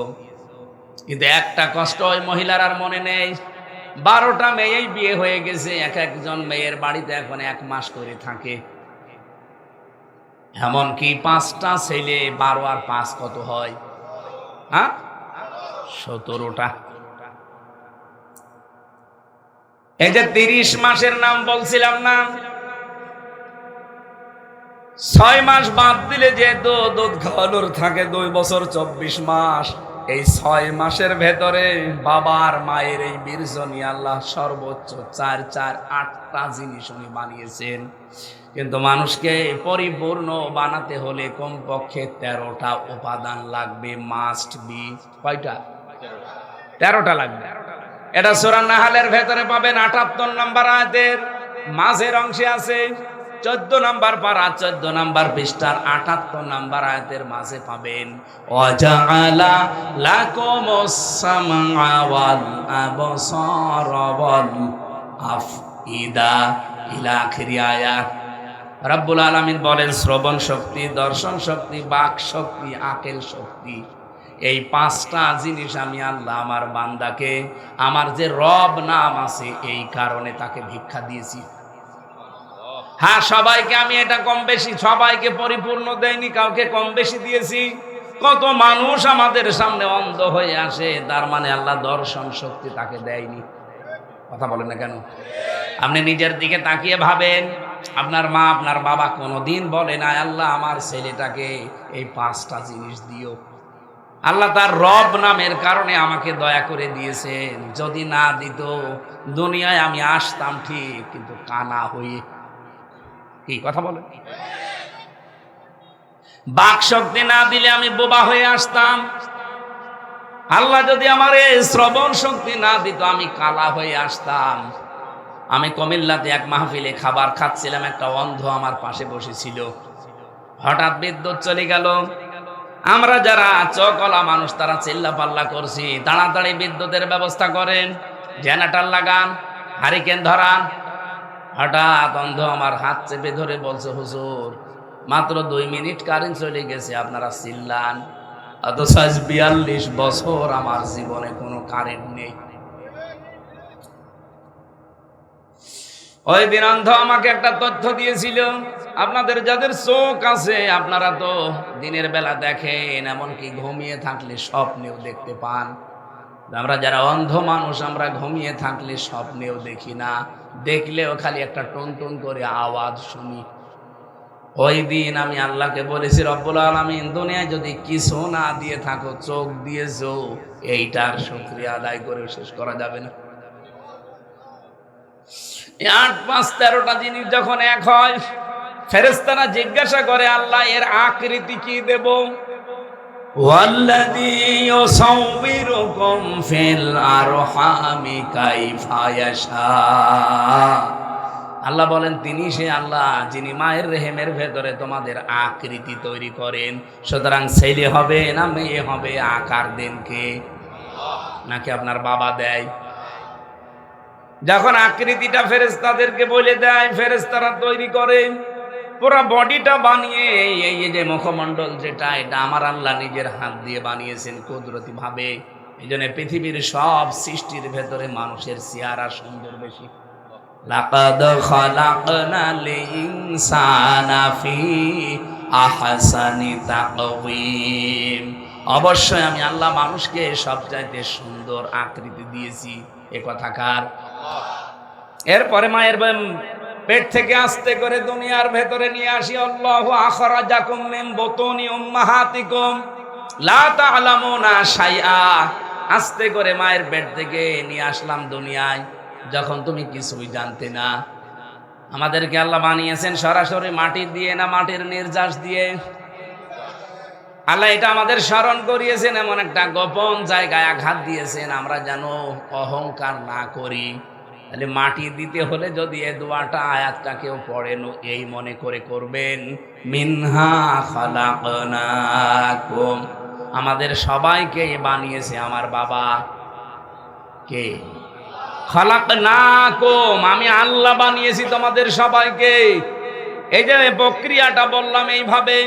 কিন্তু একটা কষ্ট ওই মহিলার আর মনে নেই। 12টা মেয়েই বিয়ে হয়ে গেছে, এক একজন মেয়ের বাড়িতে এখন 1 মাস করে থাকে। এমনকি 5টা ছেলে, 12 আর 5 কত হয়? 17টা। এই যে 30 মাসের নাম বলছিলাম না, 6 মাস বাদ দিলে যে দুধ খাওয়ানোর থাকে 2 বছর 24 মাস, এই 6 মাসের ভেতরে বাবার মায়ের এই বীর্য নিয়ে আল্লাহ সর্বোচ্চ 8টা জিনিস উনি বানিয়েছেন। কিন্তু মানুষকে পরিপূর্ণ বানাতে হলে কমপক্ষে 13টা উপাদান লাগবে, মাস্ট বি। কয়টা? 13টা লাগবে। এটা সূরা নাহলের ভেতরে পাবেন 78 নম্বর আয়াতের মাঝের অংশে আছে। 14 নম্বর পারা 14 নম্বর পৃষ্ঠার 78 নম্বর আয়াতের মাঝে পাবেন, ওয়াজআলা লাকুমুস সামআ ওয়াল আবসারা ওয়াল আফইদা ইলা আখিরি আয়াত। রব্বুল আলামিন বলেন, শ্রবণ শক্তি, দর্শন শক্তি, বাক শক্তি, আকেল শক্তি, এই 5টা জিনিস আমি আল্লাহ আমার বান্দাকে, আমার যে রব নাম আছে এই কারণে তাকে ভিক্ষা দিয়েছি। হ্যাঁ, সবাইকে আমি এটা কম বেশি, সবাইকে পরিপূর্ণ দেয়নি, কাউকে কম বেশি দিয়েছি। কত মানুষ আমাদের সামনে অন্ধ হয়ে আসে, তার মানে আল্লাহ দর্শন শক্তি তাকে দেয়নি। কথা বলেন না কেন? আপনি নিজের দিকে তাকিয়ে ভাবেন, আপনার মা আপনার বাবা কোনোদিন বলে না আল্লাহ আমার ছেলেটাকে এই 5টা জিনিস দিও। আল্লাহ তার রব নামের কারণে আমাকে দয়া করে দিয়েছেন। যদি না দিত দুনিয়ায় আমি আসতাম ঠিক, কিন্তু কানা হয়ে। কি কথা বলে? বাক শক্তি না দিলে আমি বোবা হয়ে আসতাম। আল্লাহ যদি আমার এই শ্রবণ শক্তি না দিত আমি কালা হয়ে আসতাম। আমি কুমিল্লাতে এক মাহফিলে খাবার খাচ্ছিলাম, একটা অন্ধ আমার পাশে বসেছিল। হঠাৎ বিদ্যুৎ চলে গেল। আমরা যারা চকলা মানুষ তারা চিল্লা পাল্লা করছি, তাড়াতাড়ি বিদ্যুতের ব্যবস্থা করেন, জেনারেটর লাগান, হারিকেন ধরান। হঠাৎ অন্ধ আমার হাত চেপে ধরে বলছে, হুজুর মাত্র 2 মিনিট কারেন্ট চলে গেছে, আপনারা চিল্লান, অথচ 42 বছর আমার জীবনে কোনো কারেন্ট নেই। ওই দিন অন্ধ আমাকে একটা তথ্য দিয়েছিল, আপনাদের যাদের চোখ আছে আপনারা তো দিনের বেলা দেখেন, এমনকি ঘুমিয়ে থাকলে স্বপ্নেও দেখতে পান। আমরা যারা অন্ধ মানুষ আমরা ঘুমিয়ে থাকলে স্বপ্নেও দেখি না, দেখলেও খালি একটা টন টন করে আওয়াজ শুনি। ওই দিন আমি আল্লাহকে বলেছি, রব্বুল আলামিন দুনিয়ায় যদি কিছু না দিয়ে থাকো, চোখ দিয়েছো, এইটার শুকরিয়া আদায় করে শেষ করা যাবে না। 8, 5, 13টা জিনিস যখন এক হয়, ফেরেশতারা জিজ্ঞাসা করে আল্লাহ এর আকৃতি কি দেব? ওয়াল্লাযী ইউসাউবিরুকুম ফিল আরহামি কাইফা ইয়াশা। আল্লাহ বলেন তিনি সে আল্লাহ যিনি মায়ের রেহেমের ভেতরে তোমাদের আকৃতি তৈরি করেন। সুতরাং ছেলে হবে না মেয়ে হবে, আকার দেন কে? নাকি আপনার বাবা দেয়? যখন আকৃতিটা ফেরেশতাদেরকে বলে দেয়, ফেরেশতারা তৈরি করে পুরো বডিটা বানিয়ে। এই যে মুখমণ্ডল যেটা, এটা আমার আল্লাহ নিজের হাত দিয়ে বানিয়েছেন কুদরতি ভাবে। এই জন্য পৃথিবীর সব সৃষ্টির ভেতরে মানুষের চেহারা সুন্দর বেশি। লাকাদ খালাকনাল ইনসানা ফি আহসানি তাকওয়িম। অবশ্যই আমি আল্লাহ মানুষকে সবচাইতে সুন্দর আকৃতি দিয়েছি। এ কথা কার? এরপরে মায়ের পেট থেকে আস্তে করে দুনিয়ার ভেতরে নিয়ে আসি। আল্লাহু আখরাজাকুম মিন বুতুনি উম্মাহাতিকুম লা তা'লামুনা শাইআ। আস্তে করে মায়ের পেট থেকে নিয়ে আসলাম দুনিয়ায়, যখন তুমি কিছুই জানতে না। আমাদেরকে আল্লাহ বানিয়েছেন সরাসরি মাটি দিয়ে না মাটির নির্যাস দিয়ে? আল্লাহ এটা আমাদের স্মরণ করিয়েছেন, এমন একটা গোপন জায়গায় আঘাত দিয়েছেন আমরা যেন অহংকার না করি। তাহলে মাটি দিতে হলে যদি এই দোয়াটা আয়াতটা কেউ পড়েন, এই মনে করে করবেন, মিনহা খালাকনাকুম। আমাদের সবাইকে বানিয়েছে আমার বাবা কে? খালাকনাকুম, আমি আল্লাহ বানিয়েছি তোমাদের সবাইকে। এই যে প্রক্রিয়াটা বললাম এইভাবে,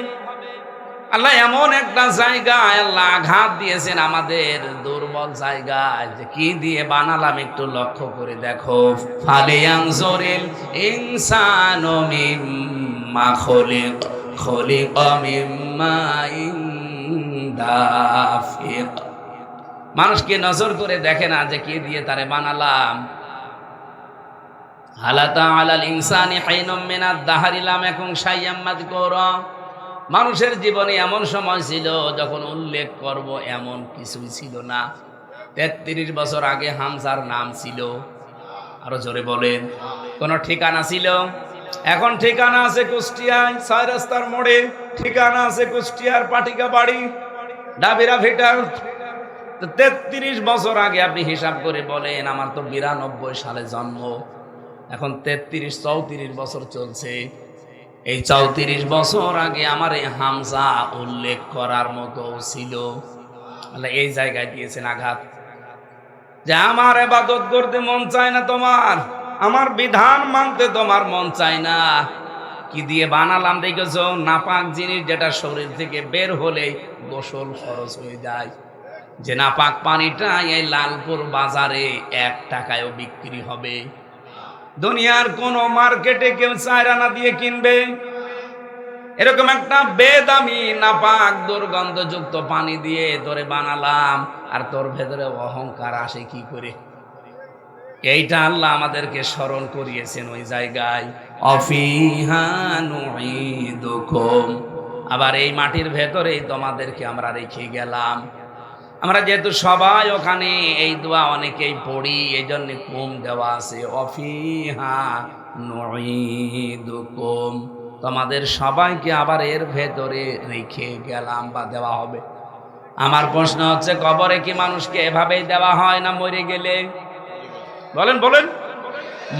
আল্লাহ এমন একটা জায়গায় আল্লাহ আঘাত দিয়েছেন আমাদের দুর্বল জায়গায়, যে কি দিয়ে বানালাম একটু লক্ষ্য করে দেখো। ফালিয়ানজুরিল ইনসানু মিম্মা খুলিকা মিম্মাইন দাফিক। মানুষকে নজর করে দেখে না যে কি দিয়ে তারে বানালাম। হালাতা আলাল ইনসানি হাইনুম মিনাদ দাহরি লাম ইয়াকুন শাইয়্যাম মাযকুরা। মানুষের জীবনে এমন সময় ছিল যখন উল্লেখ করব এমন কিছুই ছিল না। 33 বছর আগে হামজার নাম ছিল, আরো জোরে বলেন, কোন ঠিকানা ছিল? এখন ঠিকানা আছে কুষ্টিয়ায় 6 রাস্তার মোড়ে, ঠিকানা আছে কুষ্টিয়ার পাটিকা বাড়ি, ডাবিরা ভিটার। 33 বছর আগে আপনি হিসাব করে বলেন, আমার তো 92 সালে জন্ম, এখন 33-34 বছর চলছে। এই 34 বছর আগে আমার এই হামজা উল্লেখ করার মতো ছিল। এই জায়গায় দিয়েছেন আঘাত, যে আমার ইবাদত করতে মন চায় না তোমার, আমার বিধান মানতে তোমার মন চায় না। কি দিয়ে বানালাম দেখেছো? নাপাক জিনিস যেটা শরীর থেকে বের হলে গোসল খরচ হয়ে যায়। যে নাপাক পানিটা এই লালপুর বাজারে 1 টাকায়ও বিক্রি হবে। দুনিয়ার কোন মার্কেটে কেউ 4 আনা দিয়ে কিনবে? এরকম একটা বেদামি নাপাক দুর্গন্ধযুক্ত পানি দিয়ে তোরে বানালাম, আর তোর ভেতরে অহংকার আসে কি করে? এইটা আল্লাহ আমাদেরকে স্মরণ করিয়েছেন ওই জায়গায়। অফিহা নুঈদুকুম, আবার এই মাটির ভেতরেই তোমাদেরকে আমরা রেখে গেলাম। আমরা যেহেতু সবাই ওখানে এই দোয়া অনেকেই পড়ি, এই জন্য কুম দেওয়া আছে, অফিহা নুঈদুকুম, তোমাদের সবাইকে আবার এর ভেতরে রেখে গেলাম বা দেওয়া হবে। আমার প্রশ্ন হচ্ছে, কবরে কি মানুষকে এভাবেই দেওয়া হয় না মরে গেলে? বলেন বলেন,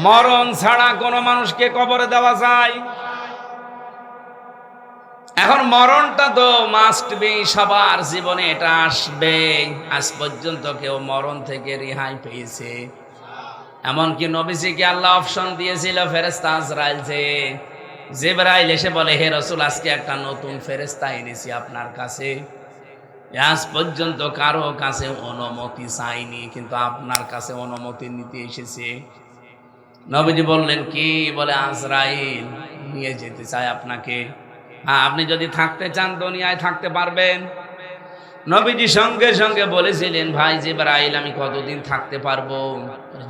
মরণ ছাড়া কোন মানুষকে কবরে দেওয়া যায়? এখন মরণটা তো মাস্ট বি, সবার জীবনে এটা আসবে। আজ পর্যন্ত কেউ মরণ থেকে রেহাই পেয়েছে? এমনকি নবীজিকে আল্লাহ অপশন দিয়েছিল ফেরেশতা আজরাইল, যে জিবরাইল এসে বলে, হে রাসূল, আজকে একটা নতুন ফেরেশতা এনেছি আপনার কাছে। আজ পর্যন্ত কারো কাছে অনুমতি চাইনি, কিন্তু আপনার কাছে অনুমতি নিতে এসেছে। নবীজি বললেন, কি? বলে, আজরাইল নিয়ে যেতে চায় আপনাকে। হ্যাঁ, আপনি যদি থাকতে চান দুনিয়ায় থাকতে পারবেন। নবীজি সঙ্গে সঙ্গে বলেছিলেন, ভাই জিবরাইল, আমি কতদিন থাকতে পারবো?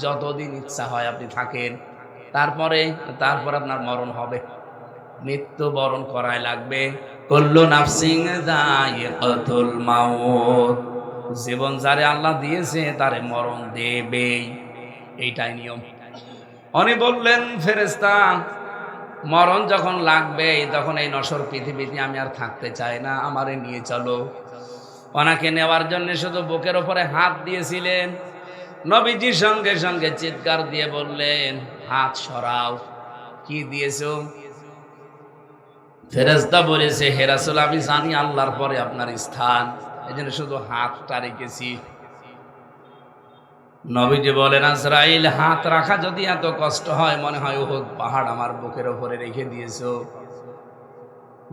যতদিন ইচ্ছা হয় আপনি থাকেন, তারপর আপনার মরণ হবে, মৃত্যুবরণ করাই লাগবে। কুল্লু নাফসিন যায়িকাতুল মাউত, জীবন যারে আল্লাহ দিয়েছে তারে মরণ দেবেই, এইটাই নিয়ম। উনি বললেন, ফেরেশতা, মরণ যখন লাগবে তখন এই নশ্বর পৃথিবীতে আমি আর থাকতে চাই না, আমারে নিয়ে চলো। ওনাকে নেওয়ার জন্য শুধু বুকের ওপরে হাত দিয়েছিলেন। নবীজি সঙ্গে সঙ্গে চিৎকার দিয়ে বললেন, হাত সরাও। কি দিয়েছো? ফেরেশতা বলেছে, হে রাসূল, আমি জানি আল্লাহর পরে আপনার স্থান, এজন্য শুধু হাতটা রেখেছি। নবীজি বলেন, আজরাইল, হাত রাখা যদি এত কষ্ট হয়, মনে হয় উহুদ পাহাড় আমার বুকের উপরে রেখে দিয়েছো।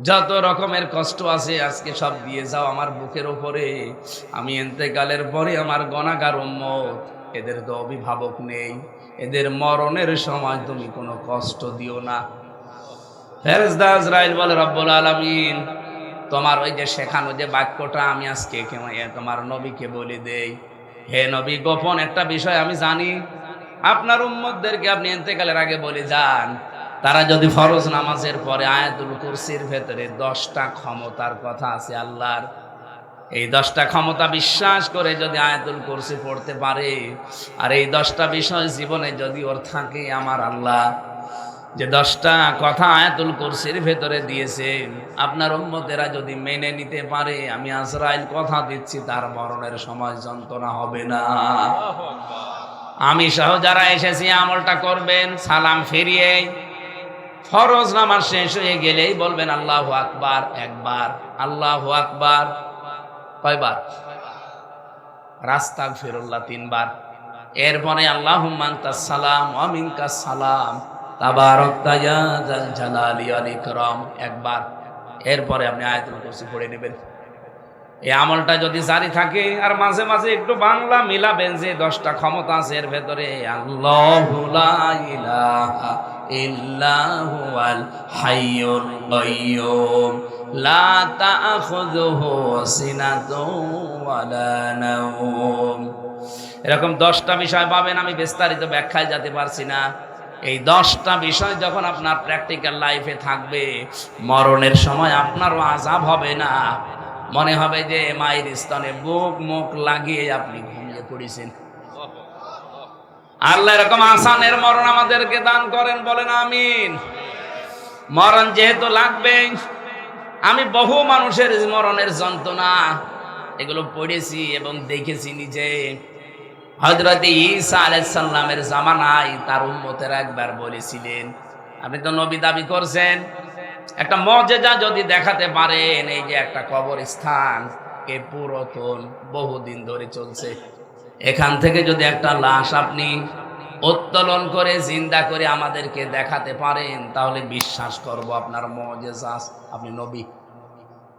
যত রকমের কষ্ট আছে আজকে সব দিয়ে যাও আমার বুকের উপরে। আমি ইন্তেকালের পরে আমার গুনাহগার উম্মত, এদের তো অভিভাবক নেই, এদের মরণের সময় তুমি কোনো কষ্ট দিও না। ফেরেশতা আজরাইল বলে, রব্বুল আলামিন, তোমার ওই যে শেখানো যে বাক্যটা আমি আজকে তোমার নবীকে বলে দেই। হে নবী, গোপন একটা বিষয় আমি জানি, আপনার উম্মতদেরকে আপনি ইন্তেকালের আগে বলে যান, তারা যদি ফরজ নামাজের পরে আয়াতুল কুরসির ভেতরে 10টা ক্ষমতার কথা আছে আল্লাহর, এই 10টা ক্ষমতা বিশ্বাস করে যদি আয়াতুল কুরসি পড়তে পারে, আর এই 10টা বিষয় জীবনে যদি ওর থাকে, আমার আল্লাহ যে 10টা কথা আয়াতুল কুরসির ভেতরে দিয়েছেন, আপনার উম্মতেরা যদি মেনে নিতে পারে, আমি আজরাইল কথা দিচ্ছি তার মরণের সময় যন্ত্রণা হবে না। আমি সহ যারা এসেছি আমলটা করবেন, সালাম ফিরিয়ে ফরজ নামাজ শেষ হয়ে গেলেই বলবেন আল্লাহু আকবার একবার, আল্লাহু আকবার কয়বার? আস্তাগফিরুল্লাহ 3বার। এরপরে আল্লাহুম্মা আনতাস সালাম ওয়া মিনকাস সালাম তাবারাকতা ইয়া যাল জালালি ওয়াল ইকরাম একবার। এরপরে আপনি আয়াতুল কুরসি পড়ে নেবেন। এই আমলটা যদি জারি থাকে, আর মাঝে মাঝে একটু বাংলা মিলাবেন যে 10টা ক্ষমতা আছে এর ভেতরে, আল্লাহু লা ইলাহা ইল্লা হুয়াল হাইয়ুল কাইয়্যুম লা তাখুযুহু সিনাতুন ওয়ালা নাওম। এরকম 10টা বিষয় পাবেন, আমি বিস্তারিত ব্যাখ্যায় যেতে পারছি না। এই 10টা বিষয় যখন আপনার প্র্যাকটিক্যাল লাইফে থাকবে, মরণের সময় আপনারও আযাব হবে না, মনে হবে যে মায়ের স্তনে বুক মুখ লাগিয়ে আপনি ঘুমিয়ে পড়েছেন। আল্লাহ এরকম আসানের মরণ আমাদেরকে দান করেন, বলেন আমিন। মরণ যেহেতু লাগবে, আমি বহু মানুষের মরণের যন্ত্রণা এগুলো পড়েছি এবং দেখেছি নিজে। হযরত ঈসা আলাইহিস সালামের জামানায় তার উম্মতেরা একবার বলেছিলেন, আপনি তো নবী দাবি করছেন, একটা মুজিজা যদি দেখাতে পারেন, এই যে একটা কবরস্থান এ পুরাতন বহুদিন ধরে চলছে, এখান থেকে যদি একটা লাশ আপনি উত্তোলন করে জিন্দা করে আমাদেরকে দেখাতে পারেন, তাহলে বিশ্বাস করব আপনার মুজিজা, আপনি নবী।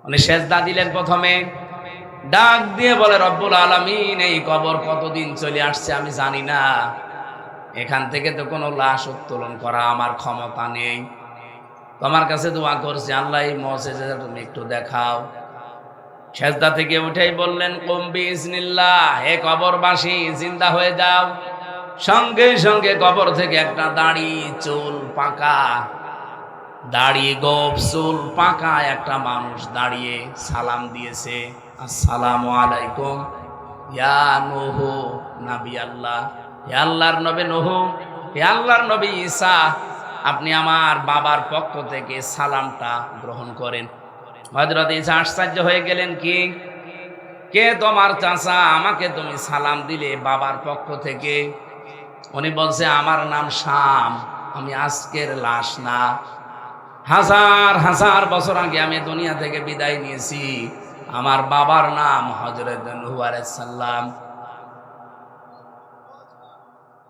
উনি সেজদা দিলেন, প্রথমে ডাক দিয়ে বলে, রব্বুল আলামিন, এই কবর কতদিন চলে আসছে আমি জানি না, এখান থেকে তো কোনো লাশ উত্তোলন করা আমার ক্ষমতা নেই, তোমার কাছে দোয়া করছি, আল্লাহ এই মুজিজা তুমি একটু দেখাও। সেজদা থেকে উঠেই বললেন, কুম বিইজনিল্লাহ, হে কবরবাসী জিন্দা হয়ে যাও। সঙ্গে সঙ্গে কবর থেকে একটা দাড়ি চুল পাকা, দাড়ি গোপ চুল পাকা একটা মানুষ দাঁড়িয়ে সালাম দিয়েছে, আসসালামু আলাইকুম ইয়া নূহ নবী আল্লাহ, হে আল্লাহর নবী নূহ, হে আল্লাহর নবী ঈসা, আপনি আমার বাবার পক্ষ থেকে সালামটা গ্রহণ করেন। হযরত ঈসা আশ্চর্য হয়ে গেলেন, কি কে তোমার চাচা, আমাকে তুমি সালাম দিলে বাবার পক্ষ থেকে? উনি বলছে, আমার নাম শাম, আমি আজকের লাশ না, হাজার হাজার বছর আগে আমি দুনিয়া থেকে বিদায় নিয়েছি, আমার বাবার নাম হযরত নূহ আলাইহিস সালাম।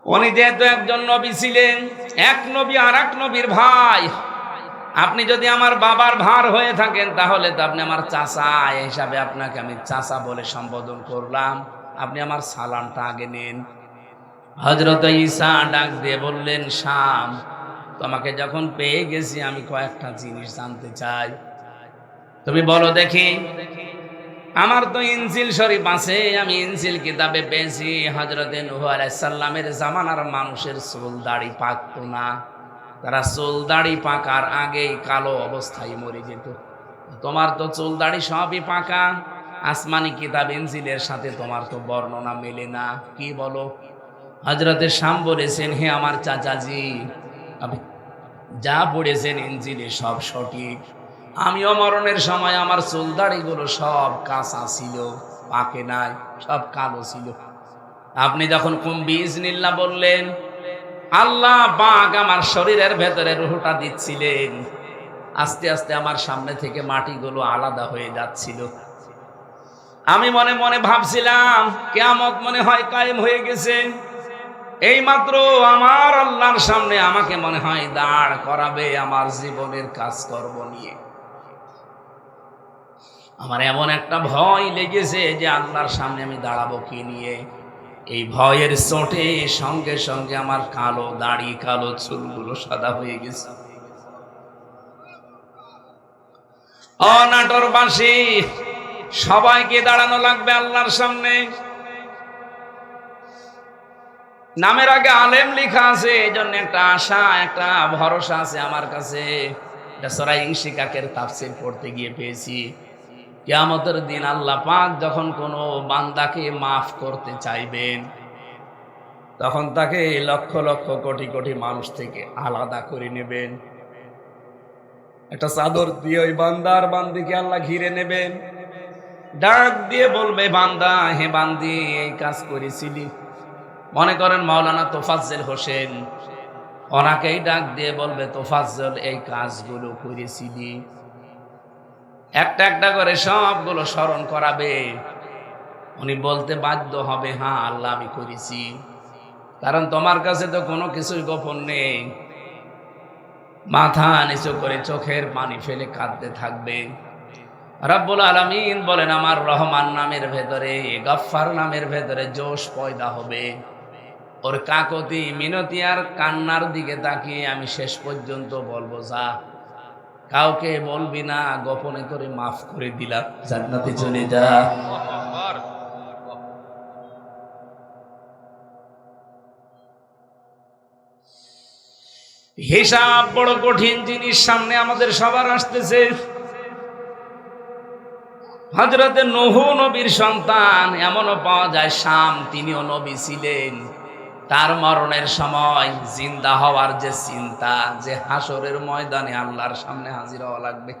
উনি যেহেতু একজন নবী ছিলেন, এক নবী আর এক নবীর ভাই, আপনি যদি আমার বাবার ভার হয়ে থাকেন, তাহলে তো আপনি আমার চাচা, এই হিসাবে আপনাকে আমি চাচা বলে সম্বোধন করলাম, আপনি আমার সালামটা আগে নিন। হযরত ঈসা ডাক দিয়ে বললেন, শাম, তোমাকে যখন পেয়ে গেছি আমি কয়েকটা জিনিস জানতে চাই, তুমি বলো দেখি। আমার তো ইনজিল শরীফ আছে, আমি ইনজিল কিতাবে পেয়েছি হযরত নূহ আলাইহিস সালামের জামানার মানুষের চুল দাড়ি পাকতো না, তারা চুল দাড়ি পাকার আগেই কালো অবস্থায় মরে যেত। তোমার তো চুল দাড়ি সবই পাকা, আসমানি কিতাব ইনজিলের সাথে তোমার তো বর্ণনা মেলে না, কি বলো? হযরতে শাম বলেছেন, হে আমার চাচাজি, আপনি যা পড়েছেন ইনজিলে সব সঠিক, আমিও মরণের সময় আমার চুল দাড়িগুলো সব কাঁচা ছিল, পাকে নাই, সব কালো ছিল। আপনি যখন কুম বিইজনিল্লাহ বললেন, আল্লাহ পাক আমার শরীরের ভেতরে রূহটা দিচ্ছিলেন, আস্তে আস্তে আমার সামনে থেকে মাটিগুলো আলাদা হয়ে যাচ্ছিল। আমি মনে মনে ভাবছিলাম কিয়ামত মনে হয় কায়েম হয়ে গেছে। এইমাত্র আমার আল্লাহর সামনে আমাকে মনে হয় দাঁড় করাবে আমার জীবনের কাজকর্ম নিয়ে। আমার এমন একটা ভয় লেগেছে যে আল্লাহর সামনে আমি দাঁড়াবো কি নিয়ে। এই ভয়ের চোটে সঙ্গে সঙ্গে আমার কালো দাড়ি, কালো চুলগুলো সাদা হয়ে গেছে। অনাটোরবাসী সবাইকে দাঁড়ানো লাগবে আল্লাহর সামনে। নামের আগে আলেম লেখা আছে, এই জন্য একটা আশা, একটা ভরসা আছে আমার কাছে। এটা সূরা ইনশিকাকের তাফসীর পড়তে গিয়ে পেয়েছি। কিয়ামতের দিন আল্লাহ পাক যখন কোনো বান্দাকে মাফ করতে চাইবেন, তখন তাকে লক্ষ লক্ষ কোটি কোটি মানুষ থেকে আলাদা করে নেবেন। একটা চাদর দিয়ে ওই বান্দার বান্দিকে আল্লাহ ঘিরে নেবেন, ডাক দিয়ে বলবে, বান্দা, হে বান্দি, এই কাজ করেছিলি। মনে করেন মাওলানা তোফাজ্জল হোসেন, ওনাকেই ডাক দিয়ে বলবে, তোফাজ্জল, এই কাজগুলো করেছিলি। একটা একটা করে সবগুলো স্মরণ করাবে। উনি বলতে বাধ্য হবে, হ্যাঁ আল্লাহ, আমি করেছি। কারণ তোমার কাছে তো কোনো কিছুই গোপন নেই। মাথা নিচু করে চোখের পানি ফেলে কাঁদতে থাকবে। রব্বুল আলামিন বলেন, আমার রহমান নামের ভেতরে, গফফার নামের ভেতরে জোশ পয়দা হবে। ওর কাকতি মিনতি আর কান্নার দিকে তাকিয়ে আমি শেষ পর্যন্ত বলবো, যা, কাউকে বলবি না, গোপনে করে মাফ করে দিলাম, জান্নাতে চলে যা। হিসাব বড় কঠিন জিনিস, সামনে আমাদের সবার আসতেছে। হযরতে নূহ নবীর সন্তান, এমনও পাওয়া যায় শাম, তিনিও নবী ছিলেন। তার মরণের সময় জিন্দা হওয়ার যে চিন্তা, যে হাসরের ময়দানে আল্লাহর সামনে হাজির হওয়া লাগবে,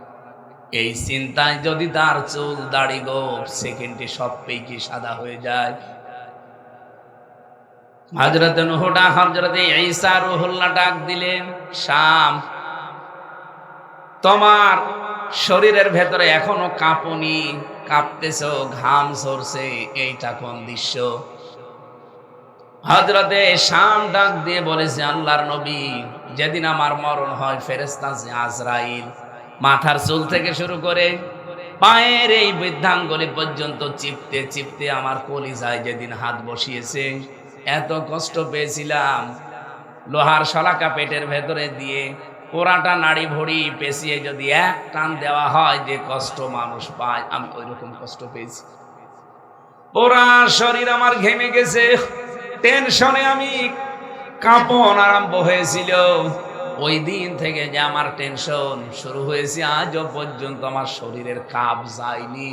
এই চিন্তায় যদি তার চুল দাড়ি গোঁফ সেকেন্ডে সব পেকে সাদা হয়ে যায়। হযরতে নূহ হযরতে ঈসা রূহুল্লাহ ডাক দিলেন, শাম, তোমার শরীরের ভেতরে এখনো কাঁপুনি, কাঁপতেছো, ঘাম ঝরছে, এইটা কোন দৃশ্য? হযরতে শাম ডাক দিয়ে বলেছে, আল্লাহর নবী, যেদিন আমার মরণ হয়, ফেরেশতা আজরাইল মাথার চুল থেকে শুরু করে পায়ের এই বৃদ্ধাঙ্গুলি পর্যন্ত চিপতে চিপতে আমার কলিজায় যেদিন হাত বসিয়েছে, এত কষ্ট পেয়েছিলাম। লোহার শলাকা পেটের ভেতরে দিয়ে পোড়াটা নাড়ি ভড়ি পেঁচিয়ে যদি এক টান দেওয়া হয়, যে কষ্ট মানুষ পায়, আমি ওই রকম কষ্ট পেয়েছি। পোড়া শরীর আমার ঘেমে গেছে, টেনশনে আমি কাঁপন আরম্ভ হয়েছিল। ওই দিন থেকে যে আমার টেনশন শুরু হয়েছে, আজও পর্যন্ত আমার শরীরের কাঁপ যায়নি।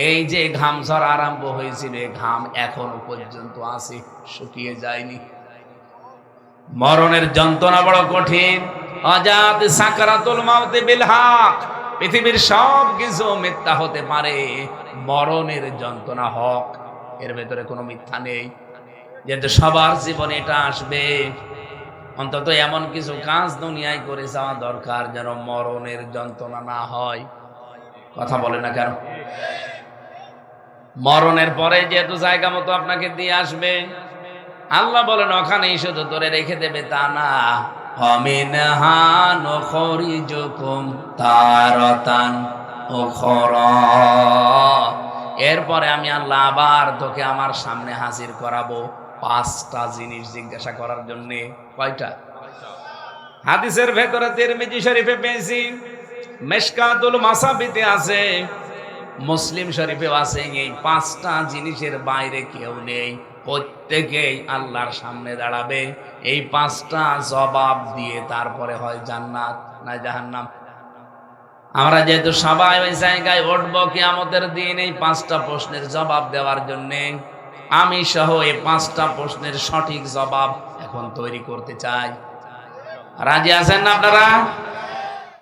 এই যে ঘাম ঝরা আরম্ভ হয়েছিল, ঘাম এখনো পর্যন্ত আছে, শুকিয়ে যায়নি। মরণের যন্ত্রণা বড় কঠিন। আজাদ সাকরাতুল মাউত বিল হক, পৃথিবীর সব কিছু মিথ্যা হতে পারে, মরণের যন্ত্রণা হক, এর ভেতরে কোনো মিথ্যা নেই। যেহেতু সবার জীবনে এটা আসবে, অন্তত এমন কিছু কাজ দুনিয়ায় করে যাওয়া দরকার যেন মরণের যন্ত্রণা না হয়। কথা বলে না কেন? মরণের পরে যেহেতু জায়গা মতো আপনাকে দিয়ে আসবে, আল্লাহ বলেন ওখানেই শুধু ধরে রেখে দেবে তা না, ফামিনহা নুখরিজুকুম তারাতান উখরা, এরপরে আমি আল্লাহ আবার তোকে আমার সামনে হাজির করাবো, 5টা জিনিস জিজ্ঞাসা করার জন্য। কয়টা? হাদিসের ভেতরে তিরমিজি শরীফে পেয়েছি, মিশকাতুল মাসাবিতে আছে, মুসলিম শরীফেও আছে। এই 5টা জিনিসের বাইরে কেউ নেই, প্রত্যেকেই আল্লাহর সামনে দাঁড়াবে। এই 5টা জবাব দিয়ে তারপরে হয় জান্নাত না জাহান্নাম। আমরা যেহেতু সবাই ওই জায়গায় উঠবো কিয়ামতের দিন, এই 5টা প্রশ্নের জবাব দেওয়ার জন্যে আমি সহ এই 5টা প্রশ্নের সঠিক জবাব এখন তৈরি করতে চাই। রাজি আছেন না আপনারা?